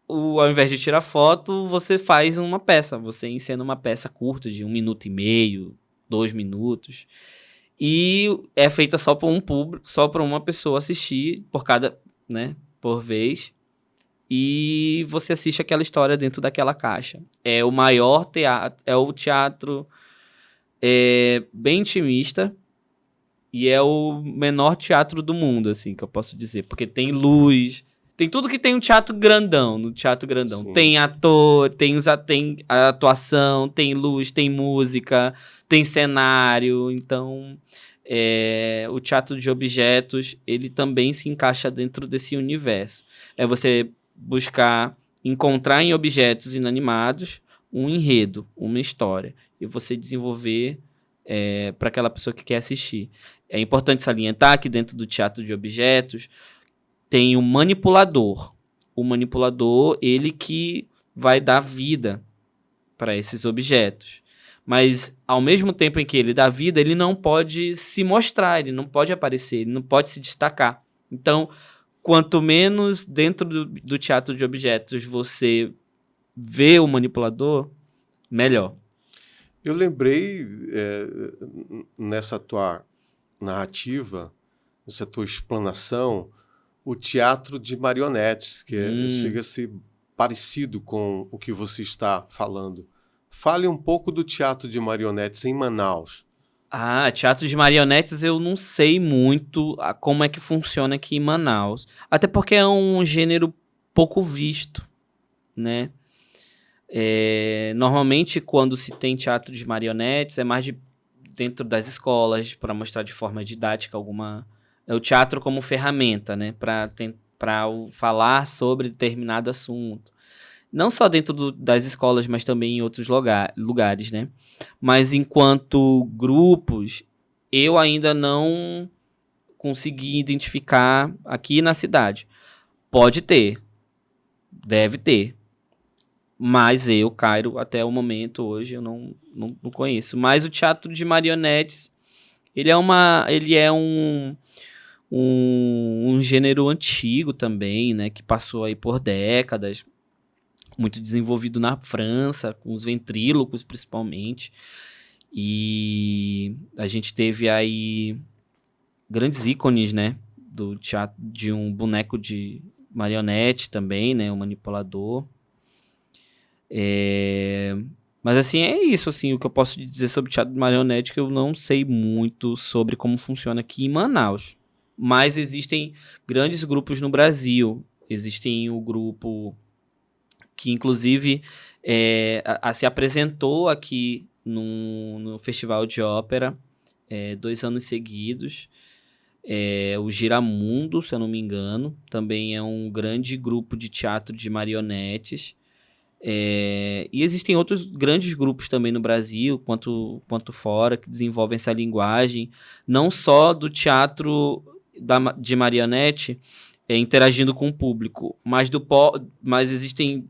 ao invés de tirar foto, você faz uma peça. Você encena uma peça curta de 1 minuto e meio, 2 minutos. E é feita só por um público, só para uma pessoa assistir por vez. E você assiste aquela história dentro daquela caixa. É o maior teatro, é o teatro bem intimista e é o menor teatro do mundo, assim, que eu posso dizer. Porque tem luz, tem tudo que tem um teatro grandão, no teatro grandão. Sim. Tem ator, tem a atuação, tem luz, tem música, tem cenário. Então, o teatro de objetos, ele também se encaixa dentro desse universo. É você encontrar em objetos inanimados um enredo, uma história, e você desenvolver para aquela pessoa que quer assistir. É importante salientar que dentro do teatro de objetos tem um manipulador. O manipulador, ele que vai dar vida para esses objetos. Mas, ao mesmo tempo em que ele dá vida, ele não pode se mostrar, ele não pode aparecer, ele não pode se destacar. Então, quanto menos dentro do teatro de objetos você vê o manipulador, melhor. Eu lembrei, nessa tua narrativa, nessa tua explanação, o teatro de marionetes, que chega a ser parecido com o que você está falando. Fale um pouco do teatro de marionetes em Manaus. Teatro de marionetes eu não sei muito como é que funciona aqui em Manaus. Até porque é um gênero pouco visto, né? Normalmente, quando se tem teatro de marionetes, é mais dentro das escolas, para mostrar de forma didática é o teatro como ferramenta, né? Para falar sobre determinado assunto. Não só dentro das escolas, mas também em outros lugares, né? Mas enquanto grupos, eu ainda não consegui identificar aqui na cidade. Pode ter, deve ter. Mas Cairo, até o momento, hoje, eu não conheço. Mas o teatro de marionetes, ele é um gênero antigo também, né? Que passou aí por décadas. Muito desenvolvido na França, com os ventrílocos, principalmente. E a gente teve aí grandes ícones, né? Do teatro, de um boneco de marionete também, né? Um manipulador. Mas assim, é isso assim, o que eu posso dizer sobre teatro de marionete, que eu não sei muito sobre como funciona aqui em Manaus. Mas existem grandes grupos no Brasil. Existem o grupo que inclusive se apresentou aqui no Festival de Ópera 2 anos seguidos. O Giramundo, se eu não me engano, também é um grande grupo de teatro de marionetes. E existem outros grandes grupos também no Brasil, quanto fora, que desenvolvem essa linguagem, não só do teatro de marionete interagindo com o público, mas existem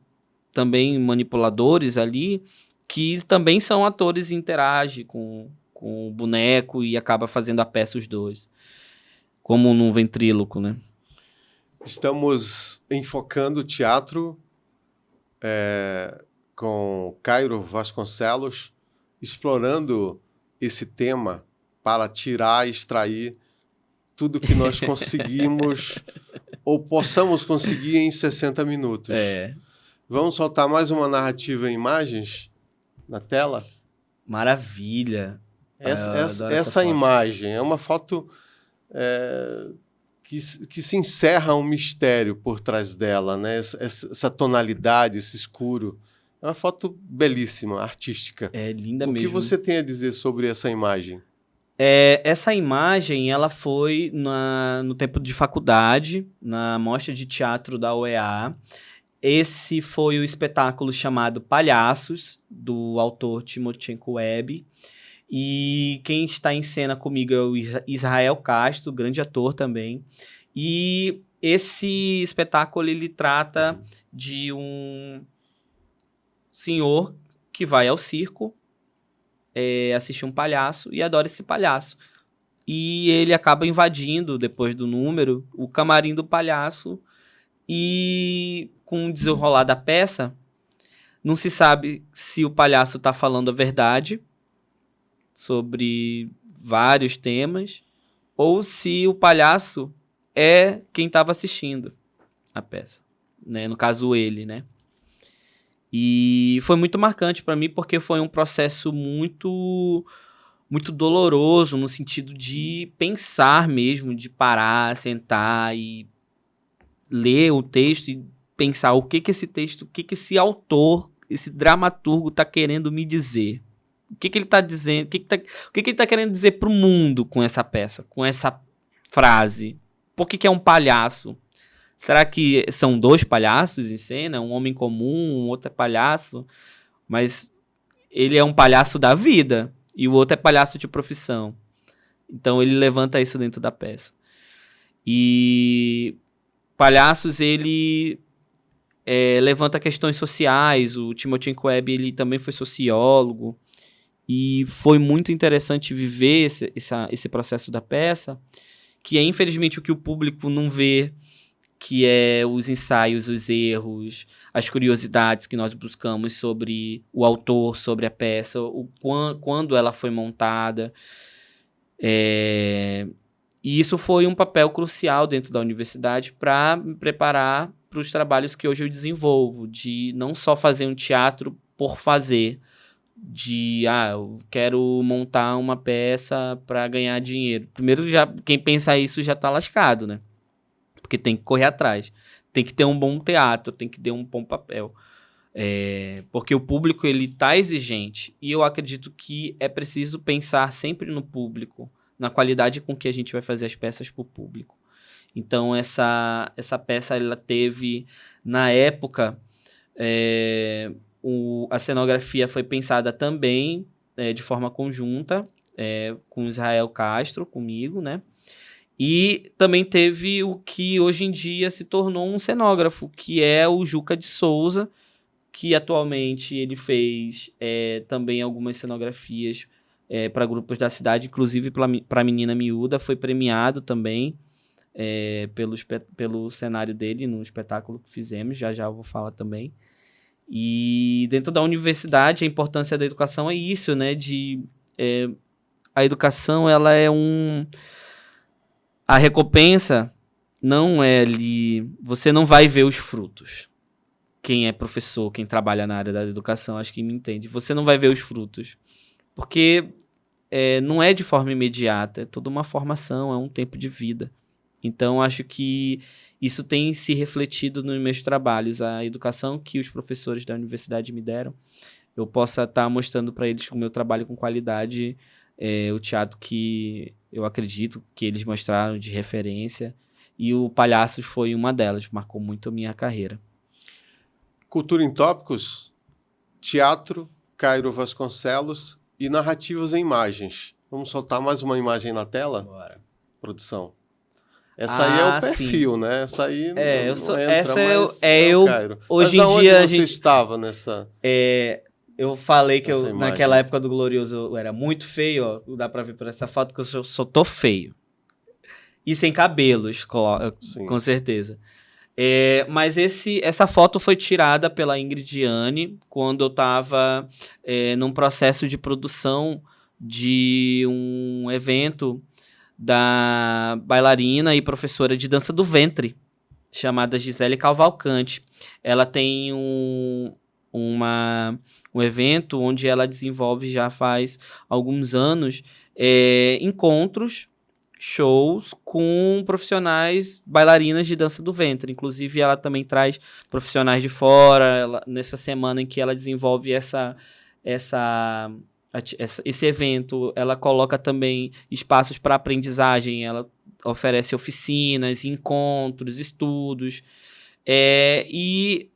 também manipuladores ali que também são atores e interagem com o boneco e acaba fazendo a peça os dois, como num ventríloco, né? Estamos enfocando o teatro com Cairo Vasconcelos, explorando esse tema para tirar e extrair tudo que nós conseguimos ou possamos conseguir em 60 minutos. Vamos soltar mais uma narrativa em imagens na tela? Maravilha! Essa imagem é uma foto que se encerra um mistério por trás dela, né? Essa tonalidade, esse escuro. É uma foto belíssima, artística. É linda mesmo. O que você tem a dizer sobre essa imagem? Essa imagem, ela foi no tempo de faculdade, na Mostra de Teatro da UEA. Esse foi o espetáculo chamado Palhaços, do autor Timochenko Webb. E quem está em cena comigo é o Israel Castro, grande ator também. E esse espetáculo, ele trata de um senhor que vai ao circo, assistir um palhaço e adora esse palhaço. E ele acaba invadindo, depois do número, o camarim do palhaço e, com o desenrolar da peça, não se sabe se o palhaço está falando a verdade sobre vários temas ou se o palhaço é quem estava assistindo a peça, né? No caso, ele, né? E foi muito marcante para mim porque foi um processo muito doloroso no sentido de pensar mesmo, de parar, sentar e ler o texto e pensar o que esse texto, o que esse autor, esse dramaturgo tá querendo me dizer. O que ele tá dizendo, o que ele tá querendo dizer pro mundo com essa peça, com essa frase. Por que é um palhaço? Será que são dois palhaços em cena? Um homem comum, um outro é palhaço? Mas ele é um palhaço da vida e o outro é palhaço de profissão. Então ele levanta isso dentro da peça. E palhaços, ele levanta questões sociais. O Timothy Webb, ele também foi sociólogo. E foi muito interessante viver esse processo da peça, que é infelizmente o que o público não vê, que é os ensaios, os erros, as curiosidades que nós buscamos sobre o autor, sobre a peça, quando ela foi montada. E isso foi um papel crucial dentro da universidade para me preparar para os trabalhos que hoje eu desenvolvo, de não só fazer um teatro por fazer, eu quero montar uma peça para ganhar dinheiro. Primeiro, quem pensa isso já está lascado, né? Porque tem que correr atrás, tem que ter um bom teatro, tem que ter um bom papel. Porque o público, ele tá exigente, e eu acredito que é preciso pensar sempre no público, na qualidade com que a gente vai fazer as peças para o público. Então, essa peça, ela teve, na época, a cenografia foi pensada também de forma conjunta, com Israel Castro, comigo, né? E também teve o que hoje em dia se tornou um cenógrafo, que é o Juca de Souza, que atualmente ele fez também algumas cenografias para grupos da cidade, inclusive para a Menina Miúda, foi premiado também pelo cenário dele no espetáculo que fizemos, já eu vou falar também. E dentro da universidade, a importância da educação é isso, né? A educação, ela é a recompensa não é ali... Você não vai ver os frutos. Quem é professor, quem trabalha na área da educação, acho que me entende. Você não vai ver os frutos. Porque não é de forma imediata, é toda uma formação, é um tempo de vida. Então, acho que isso tem se refletido nos meus trabalhos. A educação que os professores da universidade me deram, eu possa estar mostrando para eles o meu trabalho com qualidade, o teatro que eu acredito que eles mostraram de referência, e o Palhaços foi uma delas, marcou muito a minha carreira. Cultura em Tópicos, teatro, Cairo Vasconcelos e narrativas em imagens. Vamos soltar mais uma imagem na tela? Bora. Produção. Essa aí é o perfil, sim. né? Essa aí não entra, essa mas eu Cairo. Hoje mas em dia você a gente estava nessa... Eu falei que Essa naquela imagem. época do Glorioso eu era muito feio, ó. Dá pra ver por essa foto que eu só tô feio. E sem cabelos, Sim. com certeza. Mas essa foto foi tirada pela Ingrid Anne quando eu tava num processo de produção de um evento da bailarina e professora de dança do ventre, chamada Gisele Cavalcante. Ela tem um evento onde ela desenvolve já faz alguns anos encontros, shows com profissionais bailarinas de dança do ventre. Inclusive, ela também traz profissionais de fora. Nessa semana em que ela desenvolve esse evento, ela coloca também espaços para aprendizagem. Ela oferece oficinas, encontros, estudos. E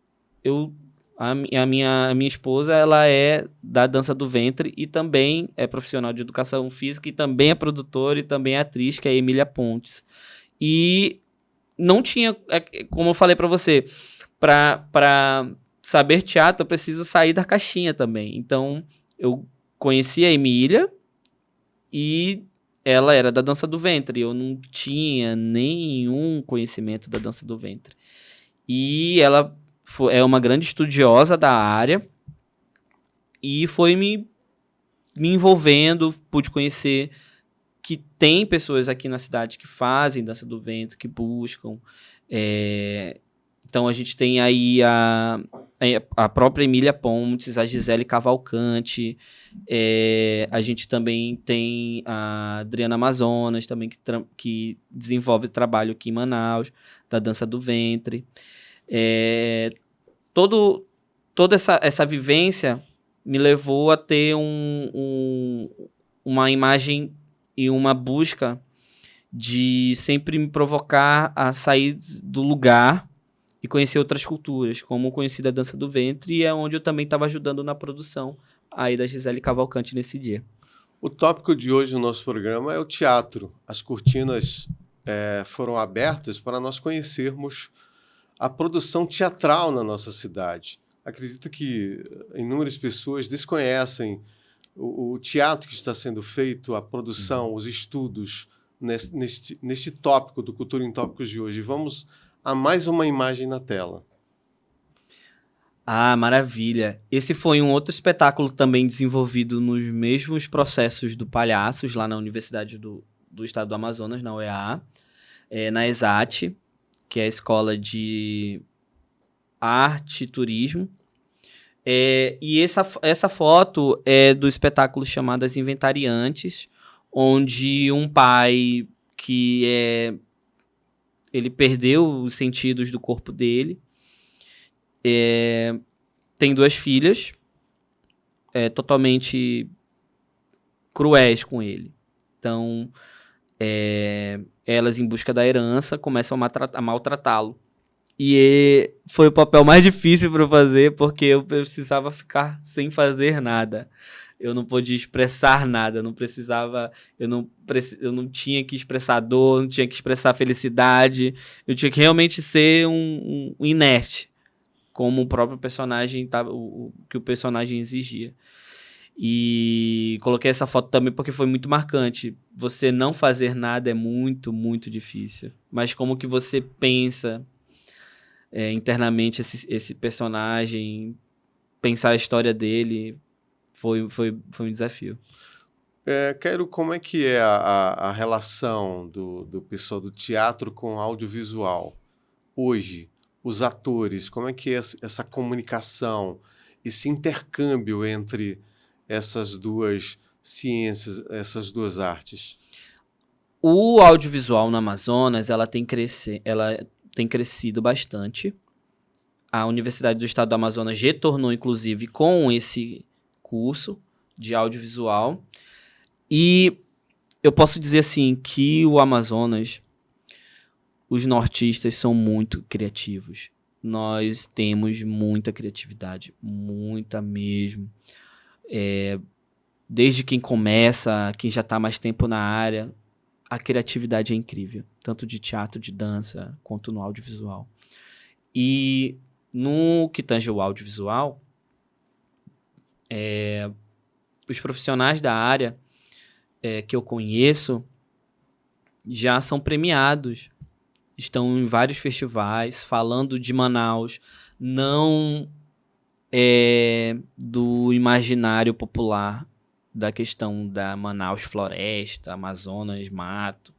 a minha esposa, ela é da dança do ventre e também é profissional de educação física e também é produtora e também é atriz, que é a Emília Pontes. E não tinha, como eu falei pra você, pra saber teatro eu preciso sair da caixinha também. Então, eu conheci a Emília e ela era da dança do ventre. Eu não tinha nenhum conhecimento da dança do ventre. E ela é uma grande estudiosa da área e foi me envolvendo, pude conhecer que tem pessoas aqui na cidade que fazem dança do ventre, que buscam. Então, a gente tem aí a própria Emília Pontes, a Gisele Cavalcante, a gente também tem a Adriana Amazonas, também que desenvolve trabalho aqui em Manaus, da dança do ventre. Toda essa vivência me levou a ter uma imagem e uma busca de sempre me provocar a sair do lugar e conhecer outras culturas, como conheci da dança do ventre, e é onde eu também estava ajudando na produção aí da Gisele Cavalcante nesse dia. O tópico de hoje no nosso programa é o teatro. As cortinas foram abertas para nós conhecermos a produção teatral na nossa cidade. Acredito que inúmeras pessoas desconhecem o teatro que está sendo feito, a produção, os estudos neste tópico do Cultura em Tópicos de hoje. Vamos a mais uma imagem na tela. Ah, maravilha. Esse foi um outro espetáculo também desenvolvido nos mesmos processos do Palhaços, lá na Universidade do Estado do Amazonas, na UEA, na ESAT, que é a Escola de Arte e Turismo. E essa foto é do espetáculo chamado As Inventariantes, onde um pai ele perdeu os sentidos do corpo dele, tem 2 filhas totalmente cruéis com ele. Então, elas, em busca da herança, começam a maltratá-lo. E foi o papel mais difícil para eu fazer, porque eu precisava ficar sem fazer nada. Eu não podia expressar nada, eu não tinha que expressar dor, não tinha que expressar felicidade. Eu tinha que realmente ser um inerte, como o próprio personagem, que o personagem exigia. E coloquei essa foto também porque foi muito marcante. Você não fazer nada é muito, muito difícil. Mas como que você pensa internamente esse personagem, pensar a história dele, foi um desafio. Cairo, como é que é a relação do pessoal do teatro com o audiovisual? Hoje, os atores, como é que é essa comunicação, esse intercâmbio entre essas duas ciências, essas duas artes? O audiovisual no Amazonas, ela tem crescido bastante. A Universidade do Estado do Amazonas retornou, inclusive, com esse curso de audiovisual. E eu posso dizer assim que o Amazonas, os nortistas são muito criativos. Nós temos muita criatividade, muita mesmo. Desde quem começa, quem já está mais tempo na área, a criatividade é incrível, tanto de teatro, de dança, quanto no audiovisual. E no que tange o audiovisual, os profissionais da área que eu conheço já são premiados, estão em vários festivais, falando de Manaus, não do imaginário popular, da questão da Manaus floresta, Amazonas, mato,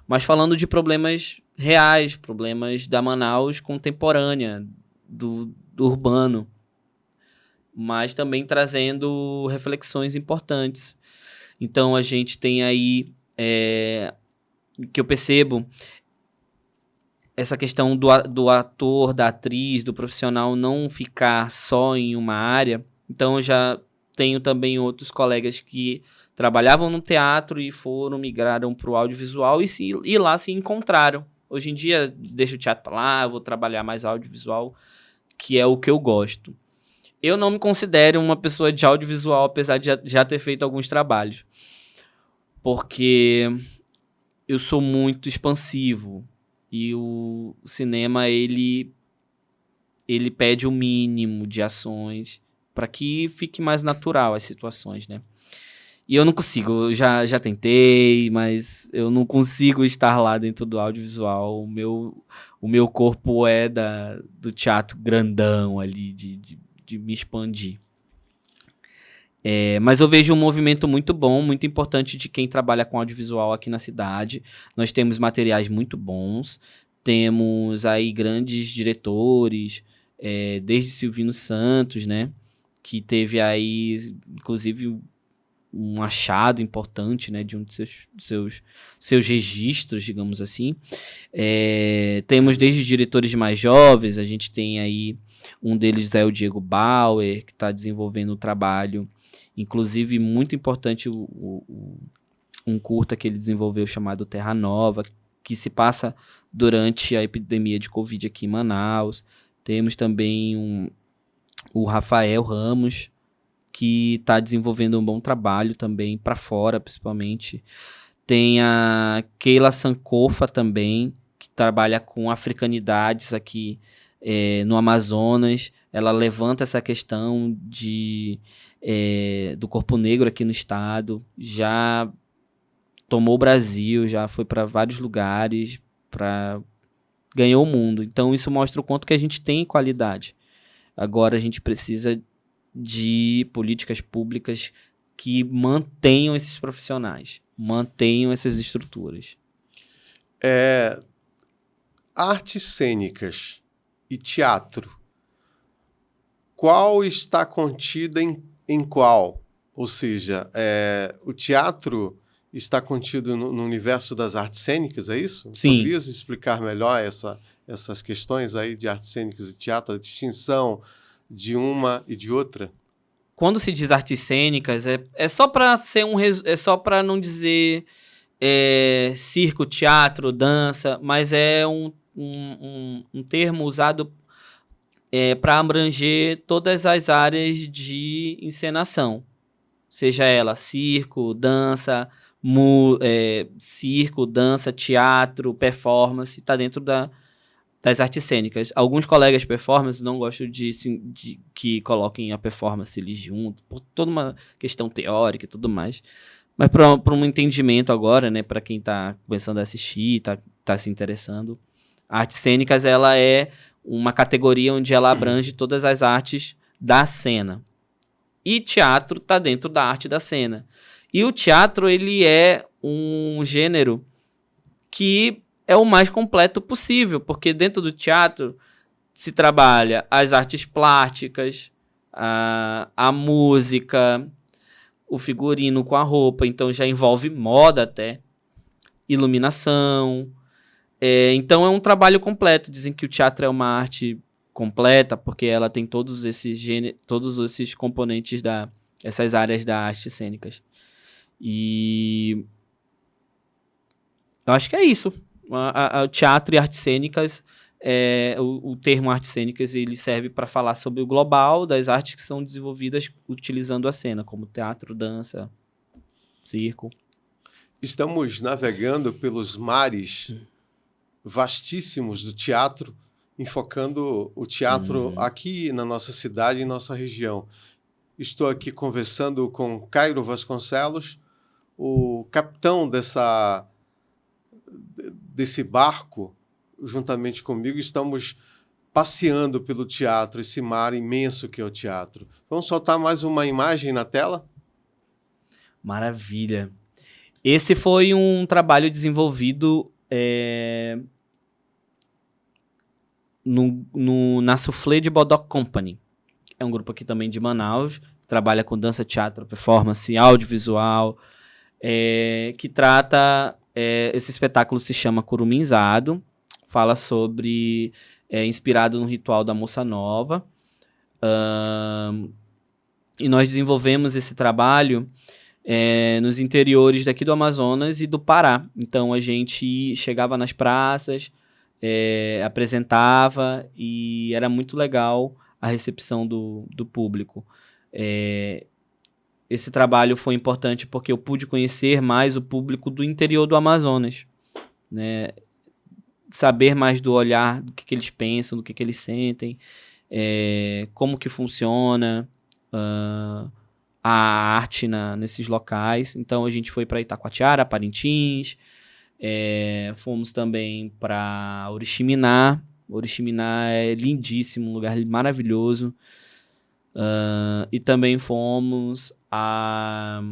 mas falando de problemas reais, problemas da Manaus contemporânea, do urbano, mas também trazendo reflexões importantes. Então a gente tem aí, que eu percebo, essa questão do ator, da atriz, do profissional não ficar só em uma área. Então eu já tenho também outros colegas que trabalhavam no teatro e migraram para o audiovisual e lá se encontraram. Hoje em dia, deixo o teatro para lá, vou trabalhar mais audiovisual, que é o que eu gosto. Eu não me considero uma pessoa de audiovisual, apesar de já ter feito alguns trabalhos. Porque eu sou muito expansivo. E o cinema, ele pede o mínimo de ações para que fique mais natural as situações, né? E eu não consigo, eu já tentei, mas eu não consigo estar lá dentro do audiovisual. O meu corpo é do teatro grandão ali, de me expandir. Mas eu vejo um movimento muito bom, muito importante de quem trabalha com audiovisual aqui na cidade. Nós temos materiais muito bons, temos aí grandes diretores, desde Silvino Santos, né? Que teve aí, inclusive, um achado importante, né, de um dos seus registros, digamos assim. Temos desde diretores mais jovens, a gente tem aí um deles é o Diego Bauer, que está desenvolvendo um trabalho, inclusive muito importante, um curta que ele desenvolveu chamado Terra Nova, que se passa durante a epidemia de Covid aqui em Manaus. Temos também o Rafael Ramos, que está desenvolvendo um bom trabalho também, para fora, principalmente. Tem a Keila Sankofa também, que trabalha com africanidades aqui no Amazonas. Ela levanta essa questão do corpo negro aqui no estado. Já tomou o Brasil, já foi para vários lugares, ganhou o mundo. Então isso mostra o quanto que a gente tem qualidade. Agora a gente precisa de políticas públicas que mantenham esses profissionais, mantenham essas estruturas. Artes cênicas e teatro, qual está contida em qual? Ou seja, o teatro está contido no universo das artes cênicas, é isso? Sim. Poderias explicar melhor essas questões aí de artes cênicas e teatro, a distinção de uma e de outra? Quando se diz artes cênicas, é só para ser é só para não dizer circo, teatro, dança, mas é um termo usado para abranger todas as áreas de encenação, seja ela circo, dança, teatro, performance, está dentro das artes cênicas. Alguns colegas performance não gostam de que coloquem a performance ali junto, por toda uma questão teórica e tudo mais. Mas para um entendimento agora, né, para quem está começando a assistir, tá se interessando, artes cênicas, ela é uma categoria onde ela abrange todas as artes da cena. E teatro está dentro da arte da cena. E o teatro, ele é um gênero que é o mais completo possível, porque dentro do teatro se trabalha as artes plásticas, a música, o figurino com a roupa, então já envolve moda até, iluminação. Então é um trabalho completo. Dizem que o teatro é uma arte completa, porque ela tem todos esses componentes essas áreas da arte cênicas. E eu acho que é isso. O teatro e artes cênicas, o termo artes cênicas, ele serve para falar sobre o global das artes que são desenvolvidas utilizando a cena, como teatro, dança, circo. Estamos navegando pelos mares vastíssimos do teatro, enfocando o teatro aqui na nossa cidade e nossa região. Estou aqui conversando com Cairo Vasconcelos, o capitão desse barco. Juntamente comigo estamos passeando pelo teatro, esse mar imenso que é o teatro. Vamos soltar mais uma imagem na tela? Maravilha. Esse foi um trabalho desenvolvido na Soufflé de Bodoc Company. É um grupo aqui também de Manaus, trabalha com dança, teatro, performance, audiovisual, que trata... esse espetáculo se chama Curuminzado, fala sobre... inspirado no ritual da Moça Nova. E nós desenvolvemos esse trabalho nos interiores daqui do Amazonas e do Pará. Então a gente chegava nas praças, apresentava, e era muito legal a recepção do público. Esse trabalho foi importante porque eu pude conhecer mais o público do interior do Amazonas, né? saber mais do olhar, do que eles pensam, do que eles sentem, como que funciona a arte nesses locais. Então a gente foi para Itacoatiara, Parintins, fomos também para Oriximiná. Oriximiná é lindíssimo, um lugar maravilhoso. E também fomos a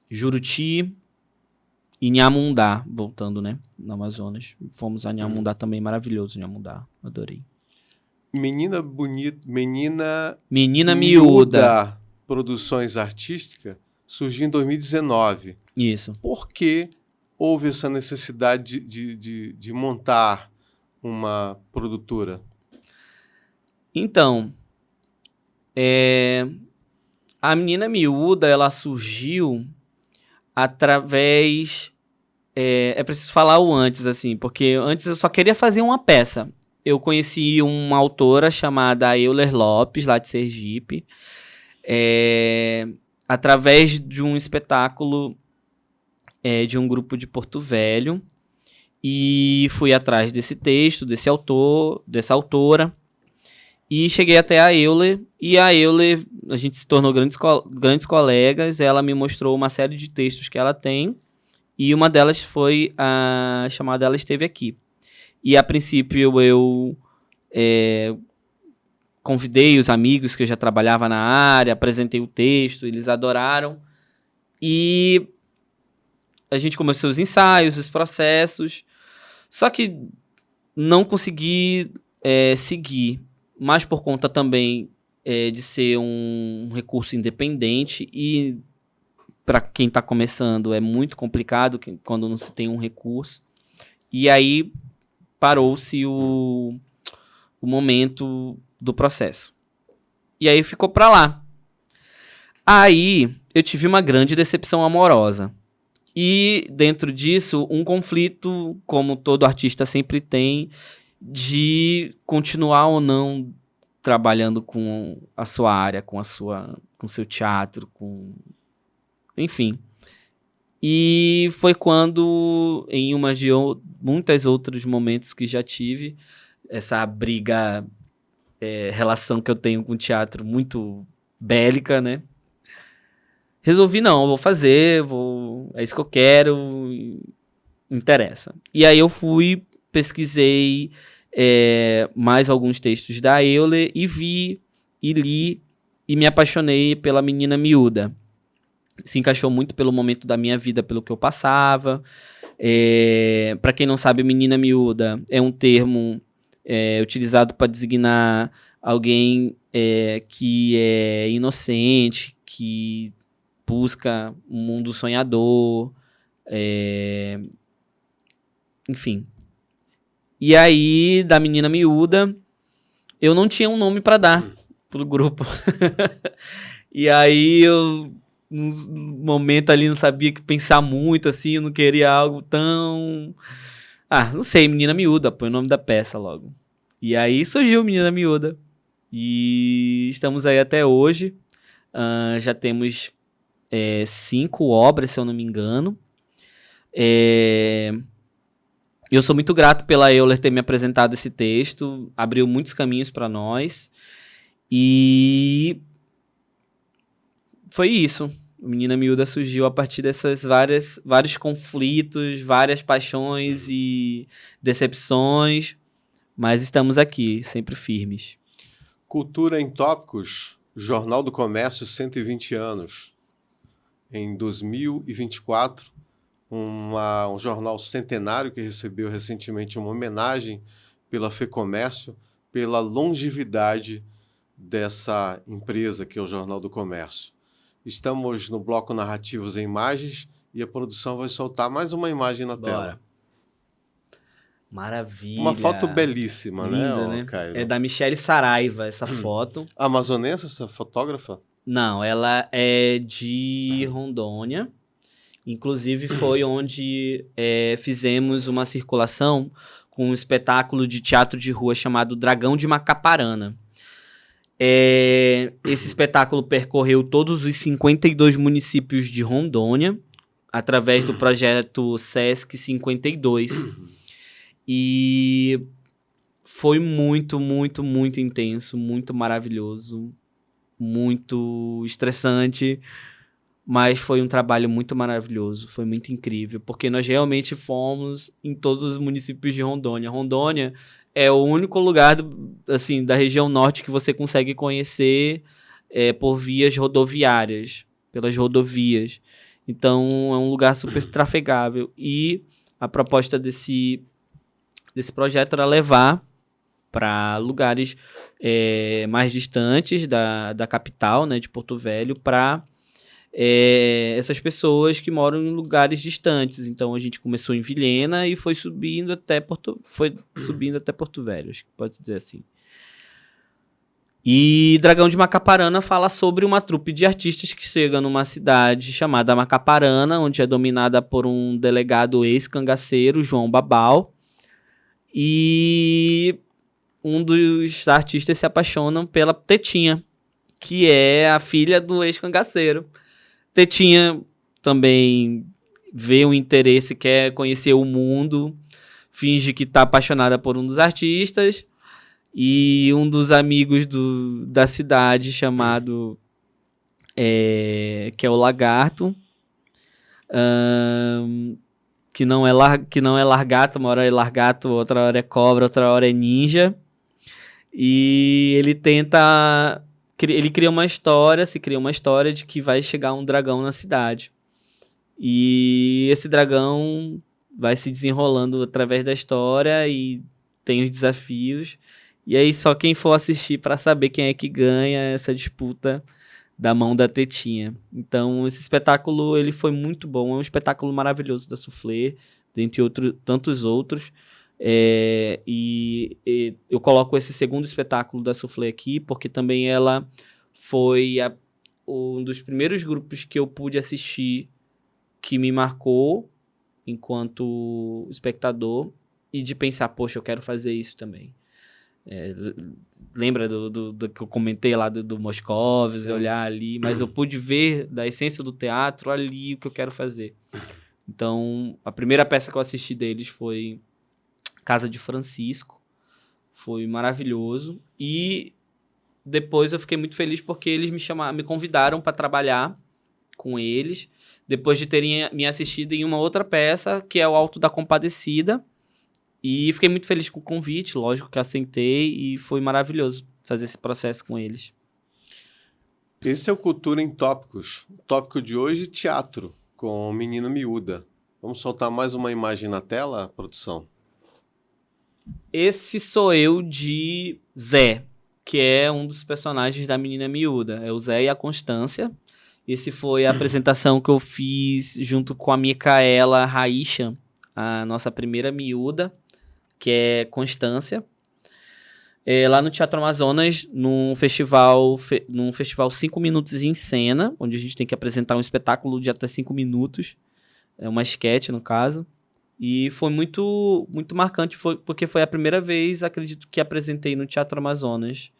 Juruti e Nhamundá, voltando, né, no Amazonas. Fomos a Nhamundá também, maravilhoso Nhamundá, adorei. Menina Bonita, Menina Miúda. Produções Artísticas surgiu em 2019. Isso. Por que houve essa necessidade de montar uma produtora? Então, a Menina Miúda, ela surgiu através... É preciso falar o antes, assim, porque antes eu só queria fazer uma peça. Eu conheci uma autora chamada Euler Lopes, lá de Sergipe, através de um espetáculo de um grupo de Porto Velho, e fui atrás desse texto, desse autor, dessa autora, e cheguei até a Euler, e a Euler, a gente se tornou grandes colegas. Ela me mostrou uma série de textos que ela tem, e uma delas foi a chamada Ela Esteve Aqui. E a princípio eu convidei os amigos que eu já trabalhava na área, apresentei o texto, eles adoraram, e a gente começou os ensaios, os processos, só que não consegui seguir, mas por conta também de ser um recurso independente, e para quem está começando é muito complicado quando não se tem um recurso. E aí parou-se o momento do processo. E aí ficou para lá. Aí eu tive uma grande decepção amorosa. E dentro disso, um conflito, como todo artista sempre tem, de continuar ou não trabalhando com a sua área, com o seu teatro, enfim. E foi quando, em muitos outros momentos que já tive, essa briga, relação que eu tenho com o teatro muito bélica, né? Resolvi, não, eu vou fazer, é isso que eu quero, interessa. E aí eu fui, pesquisei mais alguns textos da Euler e vi, e li, e me apaixonei pela Menina Miúda. Se encaixou muito pelo momento da minha vida, pelo que eu passava. Para quem não sabe, Menina Miúda é um termo utilizado para designar alguém que é inocente, que busca um mundo sonhador, enfim. E aí, da Menina Miúda, eu não tinha um nome para dar pro grupo. E aí eu, num momento ali, não sabia que pensar muito, assim, eu não queria algo tão... não sei, Menina Miúda, põe o nome da peça logo. E aí surgiu Menina Miúda. E estamos aí até hoje. Já temos 5 obras, se eu não me engano. Eu sou muito grato pela Euler ter me apresentado esse texto. Abriu muitos caminhos para nós. E foi isso. Menina Miúda surgiu a partir dessas vários conflitos, várias paixões e decepções, mas estamos aqui, sempre firmes. Cultura em Tópicos, Jornal do Comércio, 120 anos. Em 2024, um jornal centenário que recebeu recentemente uma homenagem pela FEComércio, pela longevidade dessa empresa que é o Jornal do Comércio. Estamos no bloco Narrativos e Imagens e a produção vai soltar mais uma imagem na tela. Maravilha. Uma foto belíssima, linda, né? Caio? É da Michele Saraiva, essa foto. Amazonense, essa fotógrafa? Não, ela é de Rondônia. Inclusive foi onde fizemos uma circulação com um espetáculo de teatro de rua chamado Dragão de Macaparana. Esse espetáculo percorreu todos os 52 municípios de Rondônia, através do projeto Sesc 52. E foi muito, muito, muito intenso, muito maravilhoso, muito estressante, mas foi um trabalho muito maravilhoso, foi muito incrível, porque nós realmente fomos em todos os municípios de Rondônia. Rondônia é o único lugar assim, da região norte que você consegue conhecer por vias rodoviárias, pelas rodovias. Então, é um lugar super trafegável. E a proposta desse projeto era levar para lugares mais distantes da capital, né, de Porto Velho, para essas pessoas que moram em lugares distantes. Então, a gente começou em Vilhena e foi subindo até Porto Velho, acho que pode dizer assim. E Dragão de Macaparana fala sobre uma trupe de artistas que chega numa cidade chamada Macaparana, onde é dominada por um delegado ex-cangaceiro, João Babau. E um dos artistas se apaixonam pela Tetinha, que é a filha do ex-cangaceiro. Tetinha também vê um interesse, quer conhecer o mundo, finge que está apaixonada por um dos artistas. E um dos amigos da cidade, chamado que é o Lagarto, que não é largato, uma hora é largato, outra hora é cobra, outra hora é ninja. E ele cria uma história de que vai chegar um dragão na cidade. E esse dragão vai se desenrolando através da história e tem os desafios. E aí só quem for assistir para saber quem é que ganha essa disputa da mão da Tetinha. Então esse espetáculo ele foi muito bom, é um espetáculo maravilhoso da Soufflé, dentre tantos outros. E eu coloco esse segundo espetáculo da Soufflé aqui porque também ela foi um dos primeiros grupos que eu pude assistir que me marcou enquanto espectador e de pensar, poxa, eu quero fazer isso também. Lembra do que eu comentei lá do Moscovis, olhar ali, mas eu pude ver da essência do teatro ali o que eu quero fazer. Então, a primeira peça que eu assisti deles foi Casa de Francisco, foi maravilhoso, e depois eu fiquei muito feliz porque eles me convidaram para trabalhar com eles, depois de terem me assistido em uma outra peça, que é o Alto da Compadecida. E fiquei muito feliz com o convite, lógico que aceitei, e foi maravilhoso fazer esse processo com eles. Esse é o Cultura em Tópicos. O tópico de hoje, teatro, com Menina Miúda. Vamos soltar mais uma imagem na tela, produção? Esse sou eu de Zé, que é um dos personagens da Menina Miúda. É o Zé e a Constância. Esse foi a apresentação que eu fiz junto com a Micaela Raícha, a nossa primeira miúda, que é Constância, lá no Teatro Amazonas, num festival 5 Minutos em Cena, onde a gente tem que apresentar um espetáculo de até 5 minutos, uma sketch, no caso, e foi muito, muito marcante, porque foi a primeira vez, acredito, que apresentei no Teatro Amazonas,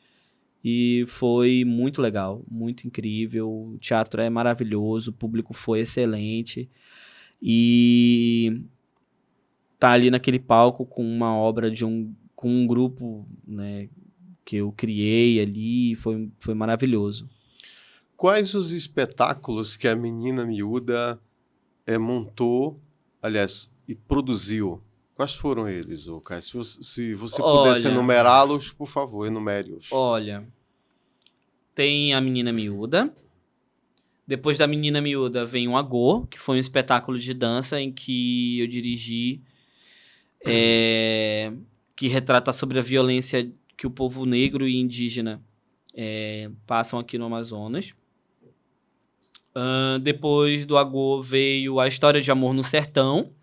e foi muito legal, muito incrível, o teatro é maravilhoso, o público foi excelente, e tá ali naquele palco com uma obra com um grupo, né, que eu criei ali, foi maravilhoso. Quais os espetáculos que a Menina Miúda montou, aliás, e produziu? Quais foram eles, Caio? Se você pudesse enumerá-los, por favor, enumere-os. Olha, tem a Menina Miúda. Depois da Menina Miúda vem o Agô, que foi um espetáculo de dança em que eu dirigi, que retrata sobre a violência que o povo negro e indígena passam aqui no Amazonas. Depois do Agô veio A História de Amor no Sertão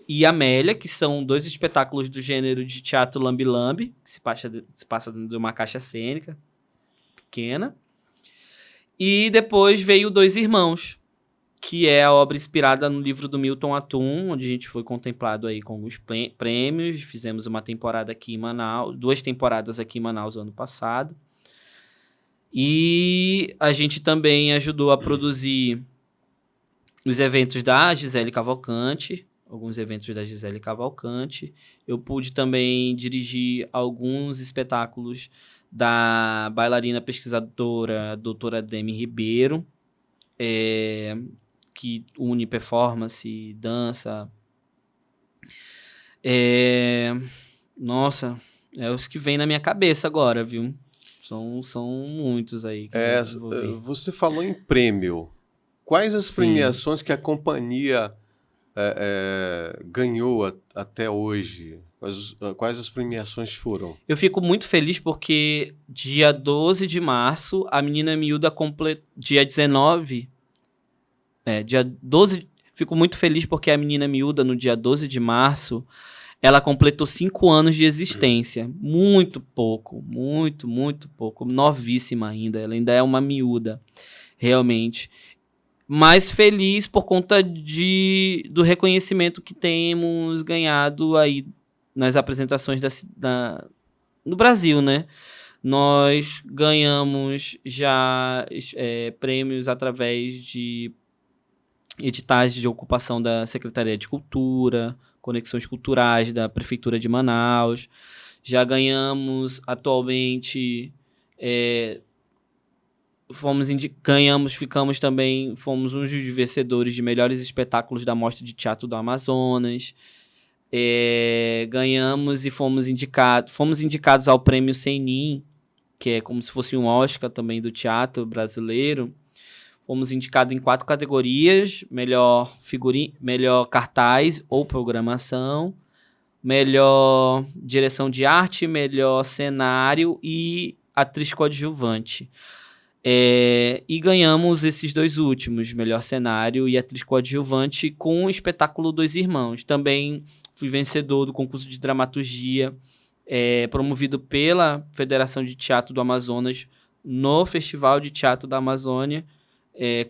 e Amélia, que são 2 espetáculos do gênero de teatro lambe-lambe, que se passa dentro de uma caixa cênica pequena. E depois veio Dois Irmãos, que é a obra inspirada no livro do Milton Atum, onde a gente foi contemplado aí com alguns prêmios. Fizemos uma temporada aqui em Manaus, 2 temporadas aqui em Manaus ano passado. E a gente também ajudou a produzir os eventos da Gisele Cavalcante, alguns eventos da Gisele Cavalcante. Eu pude também dirigir alguns espetáculos da bailarina pesquisadora doutora Demi Ribeiro, que une performance, dança. Nossa, é os que vem na minha cabeça agora, viu? São muitos aí. Que eu desenvolvi. Você falou em prêmio. Quais as premiações que a companhia ganhou até hoje? Quais as premiações foram? Eu fico muito feliz porque dia 12 de março, a Menina Miúda dia 19... dia 12... Fico muito feliz porque a Menina Miúda, no dia 12 de março, ela completou 5 anos de existência. Muito pouco, muito, muito pouco. Novíssima ainda, ela ainda é uma miúda, realmente. Mas feliz por conta do reconhecimento que temos ganhado aí nas apresentações no Brasil, né? Nós ganhamos já prêmios através de editais de ocupação da Secretaria de Cultura, Conexões Culturais da Prefeitura de Manaus. Já ganhamos atualmente... fomos um dos vencedores de melhores espetáculos da Mostra de Teatro do Amazonas. Ganhamos e fomos indicados ao Prêmio Senin, que é como se fosse um Oscar também do teatro brasileiro. Fomos indicados em 4 categorias: melhor melhor cartaz ou programação, melhor direção de arte, melhor cenário e atriz coadjuvante. E ganhamos esses 2 últimos, melhor cenário e atriz coadjuvante, com o espetáculo Dois Irmãos. Também fui vencedor do concurso de dramaturgia promovido pela Federação de Teatro do Amazonas no Festival de Teatro da Amazônia,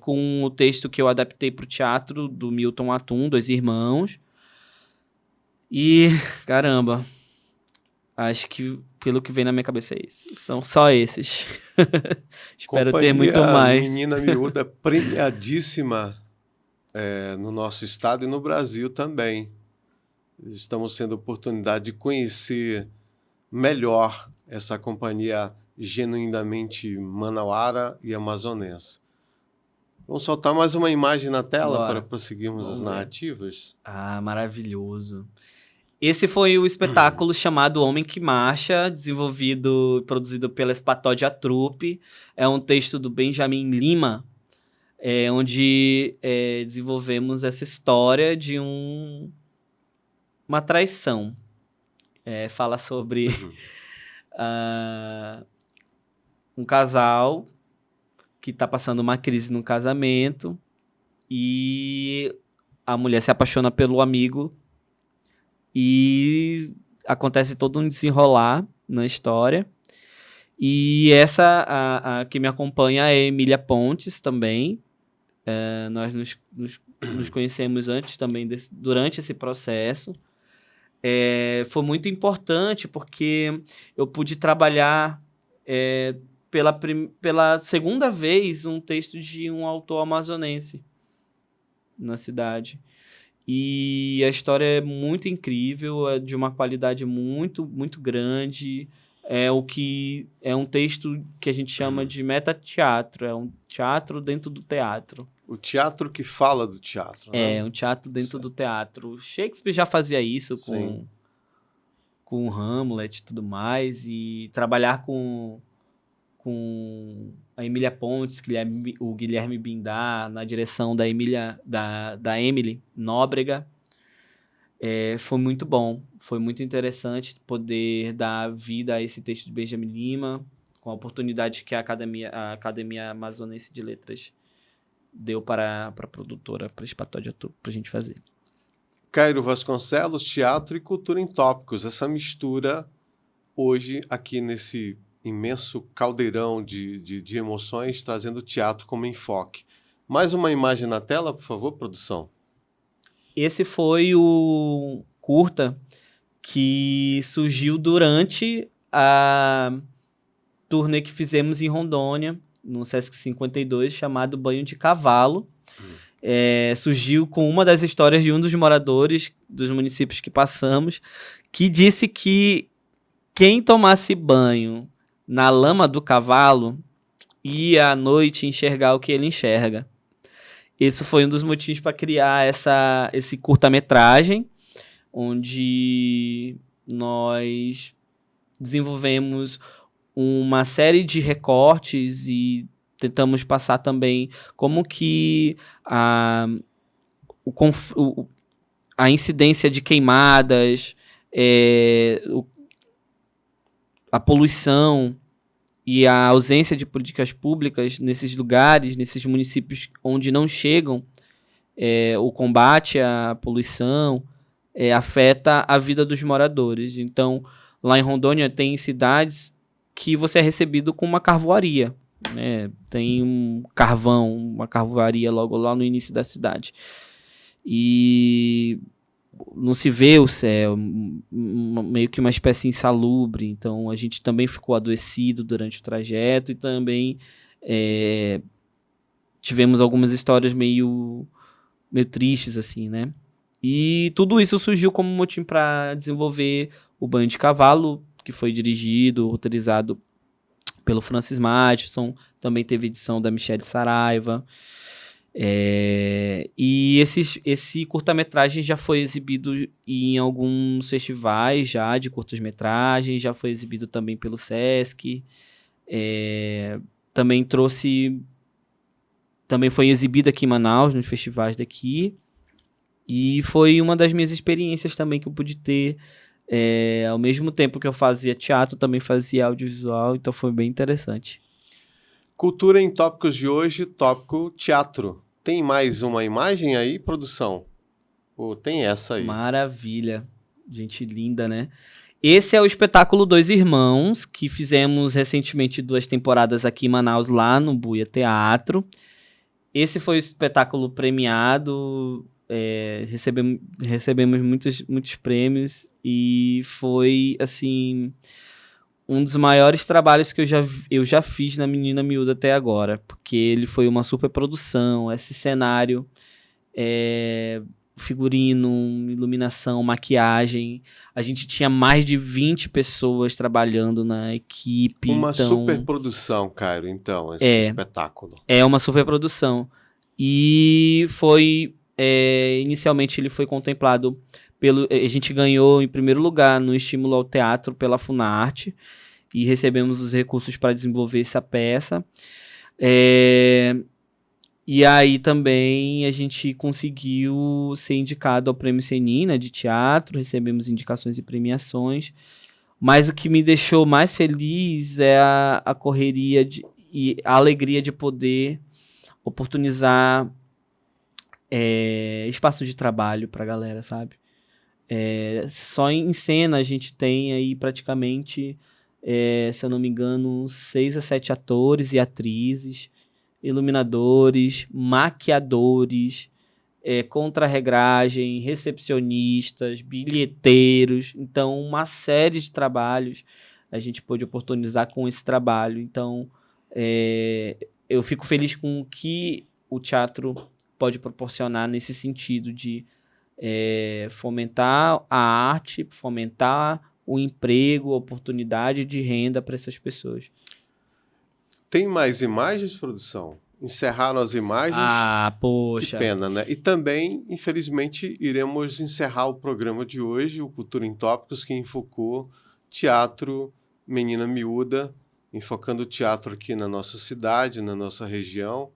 com o texto que eu adaptei para o teatro do Milton Atum, Dois Irmãos. E, caramba, acho que pelo que vem na minha cabeça é isso. São só esses. Espero ter muito mais. Menina Miúda premiadíssima no nosso estado e no Brasil também. Estamos tendo a oportunidade de conhecer melhor essa companhia genuinamente manauara e amazonense. Vamos soltar mais uma imagem na tela para prosseguirmos as narrativas? Maravilhoso. Esse foi o espetáculo chamado Homem que Marcha, desenvolvido e produzido pela Espatódia Trupe. É um texto do Benjamin Lima, onde desenvolvemos essa história de uma traição. Fala sobre um casal que está passando uma crise no casamento e a mulher se apaixona pelo amigo e acontece todo um desenrolar na história. E a que me acompanha é a Emília Pontes também. Nós nos conhecemos antes também, durante esse processo. Foi muito importante porque eu pude trabalhar pela segunda vez um texto de um autor amazonense na cidade. E a história é muito incrível, é de uma qualidade muito, muito grande. É um texto que a gente chama de metateatro, é um teatro dentro do teatro. O teatro que fala do teatro, né? Um teatro dentro do teatro. Shakespeare já fazia isso com Hamlet e tudo mais, e trabalhar com a Emília Pontes, o Guilherme Bindá, na direção da Emily Nóbrega, foi muito bom. Foi muito interessante poder dar vida a esse texto de Benjamin Lima, com a oportunidade que a Academia Amazonense de Letras deu para a produtora, para a Espatódia, para a gente fazer. Cairo Vasconcelos, teatro e cultura em tópicos. Essa mistura hoje aqui nesse imenso caldeirão de emoções, trazendo o teatro como enfoque. Mais uma imagem na tela, por favor, produção. Esse foi o curta que surgiu durante a turnê que fizemos em Rondônia, no Sesc 52, chamado Banho de Cavalo. surgiu com uma das histórias de um dos moradores dos municípios que passamos, que disse que quem tomasse banho na lama do cavalo ia à noite enxergar o que ele enxerga. Esse foi um dos motivos para criar esse curta-metragem, onde nós desenvolvemos uma série de recortes e tentamos passar também como que a incidência de queimadas, a poluição e a ausência de políticas públicas nesses lugares, nesses municípios onde não chegam o combate à poluição, afeta a vida dos moradores. Então, lá em Rondônia tem cidades que você é recebido com uma carvoaria, né? Tem um carvão, uma carvoaria logo lá no início da cidade. E não se vê o céu, meio que uma espécie insalubre. Então a gente também ficou adoecido durante o trajeto e também tivemos algumas histórias meio tristes, assim, né? E tudo isso surgiu como motivo para desenvolver o Banho de Cavalo, que foi dirigido, roteirizado pelo Francis Matheson, também teve edição da Michelle Saraiva. E esse curta-metragem já foi exibido em alguns festivais já de curtas-metragens, já foi exibido também pelo Sesc, também foi exibido aqui em Manaus, nos festivais daqui, e foi uma das minhas experiências também que eu pude ter. Ao mesmo tempo que eu fazia teatro, também fazia audiovisual, então foi bem interessante. Cultura em tópicos de hoje, tópico teatro. Tem mais uma imagem aí, produção? Ou tem essa aí? Maravilha. Gente linda, né? Esse é o espetáculo Dois Irmãos, que fizemos recentemente 2 temporadas aqui em Manaus, lá no Buia Teatro. Esse foi o espetáculo premiado, recebemos muitos prêmios e foi, assim, um dos maiores trabalhos que eu já fiz na Menina Miúda até agora, porque ele foi uma super produção, esse cenário, figurino, iluminação, maquiagem. A gente tinha mais de 20 pessoas trabalhando na equipe. Uma super produção, Cairo, então, esse espetáculo. É uma super produção. E foi, inicialmente ele foi contemplado a gente ganhou em primeiro lugar no estímulo ao teatro pela Funarte e recebemos os recursos para desenvolver essa peça. E aí também a gente conseguiu ser indicado ao Prêmio Senina de teatro, recebemos indicações e premiações, mas o que me deixou mais feliz é a correria e a alegria de poder oportunizar espaço de trabalho para a galera, sabe? Só em cena a gente tem aí praticamente, se eu não me engano, 6 a 7 atores e atrizes, iluminadores, maquiadores, contra-regragem, recepcionistas, bilheteiros. Então, uma série de trabalhos a gente pôde oportunizar com esse trabalho. Então, eu fico feliz com o que o teatro pode proporcionar nesse sentido de fomentar a arte, fomentar o emprego, a oportunidade de renda para essas pessoas. Tem mais imagens, produção? Encerraram as imagens? Ah, poxa. Que pena, né? E também, infelizmente, iremos encerrar o programa de hoje, o Cultura em Tópicos, que enfocou teatro Menina Miúda, enfocando o teatro aqui na nossa cidade, na nossa região.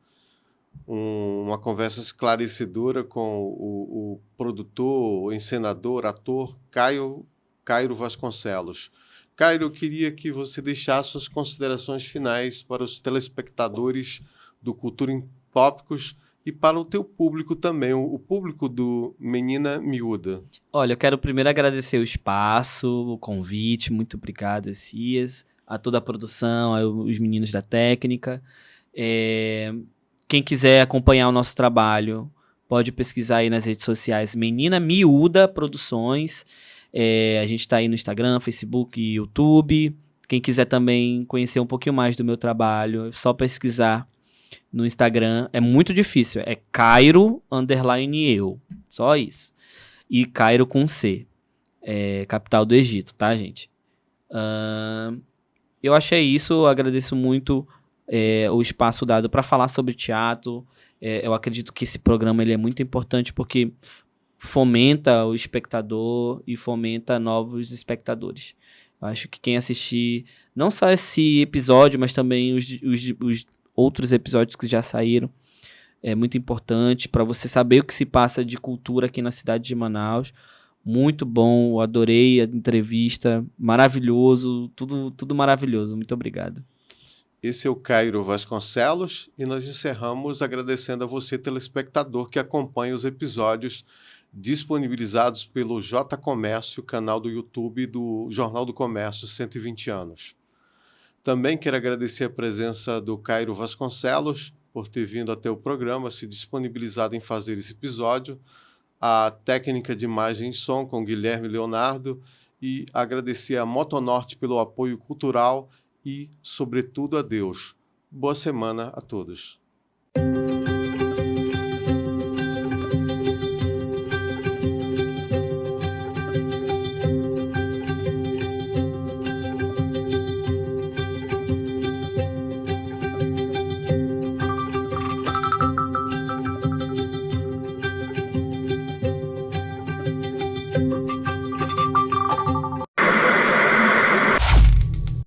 Uma conversa esclarecedora com o produtor, o encenador, ator Cairo Vasconcelos. Cairo, eu queria que você deixasse suas considerações finais para os telespectadores do Cultura em Tópicos e para o teu público também, o público do Menina Miúda. Olha, eu quero primeiro agradecer o espaço, o convite, muito obrigado, Essias, a toda a produção, os meninos da técnica. Quem quiser acompanhar o nosso trabalho, pode pesquisar aí nas redes sociais Menina Miúda Produções. A gente está aí no Instagram, Facebook e YouTube. Quem quiser também conhecer um pouquinho mais do meu trabalho, é só pesquisar no Instagram. É muito difícil. É Cairo_eu. Só isso. E Cairo com C. Capital do Egito, tá, gente? Eu achei isso. Agradeço muito o espaço dado para falar sobre teatro. Eu acredito que esse programa ele é muito importante porque fomenta o espectador e fomenta novos espectadores. Eu acho que quem assistir, não só esse episódio, mas também os outros episódios que já saíram, é muito importante para você saber o que se passa de cultura aqui na cidade de Manaus. Muito bom, eu adorei a entrevista, maravilhoso, tudo maravilhoso. Muito obrigado. Esse é o Cairo Vasconcelos e nós encerramos agradecendo a você, telespectador, que acompanha os episódios disponibilizados pelo J Comércio, canal do YouTube do Jornal do Comércio 120 anos. Também quero agradecer a presença do Cairo Vasconcelos por ter vindo até o programa, se disponibilizado em fazer esse episódio, a técnica de imagem e som com Guilherme Leonardo e agradecer a Motonorte pelo apoio cultural e, sobretudo, a Deus. Boa semana a todos.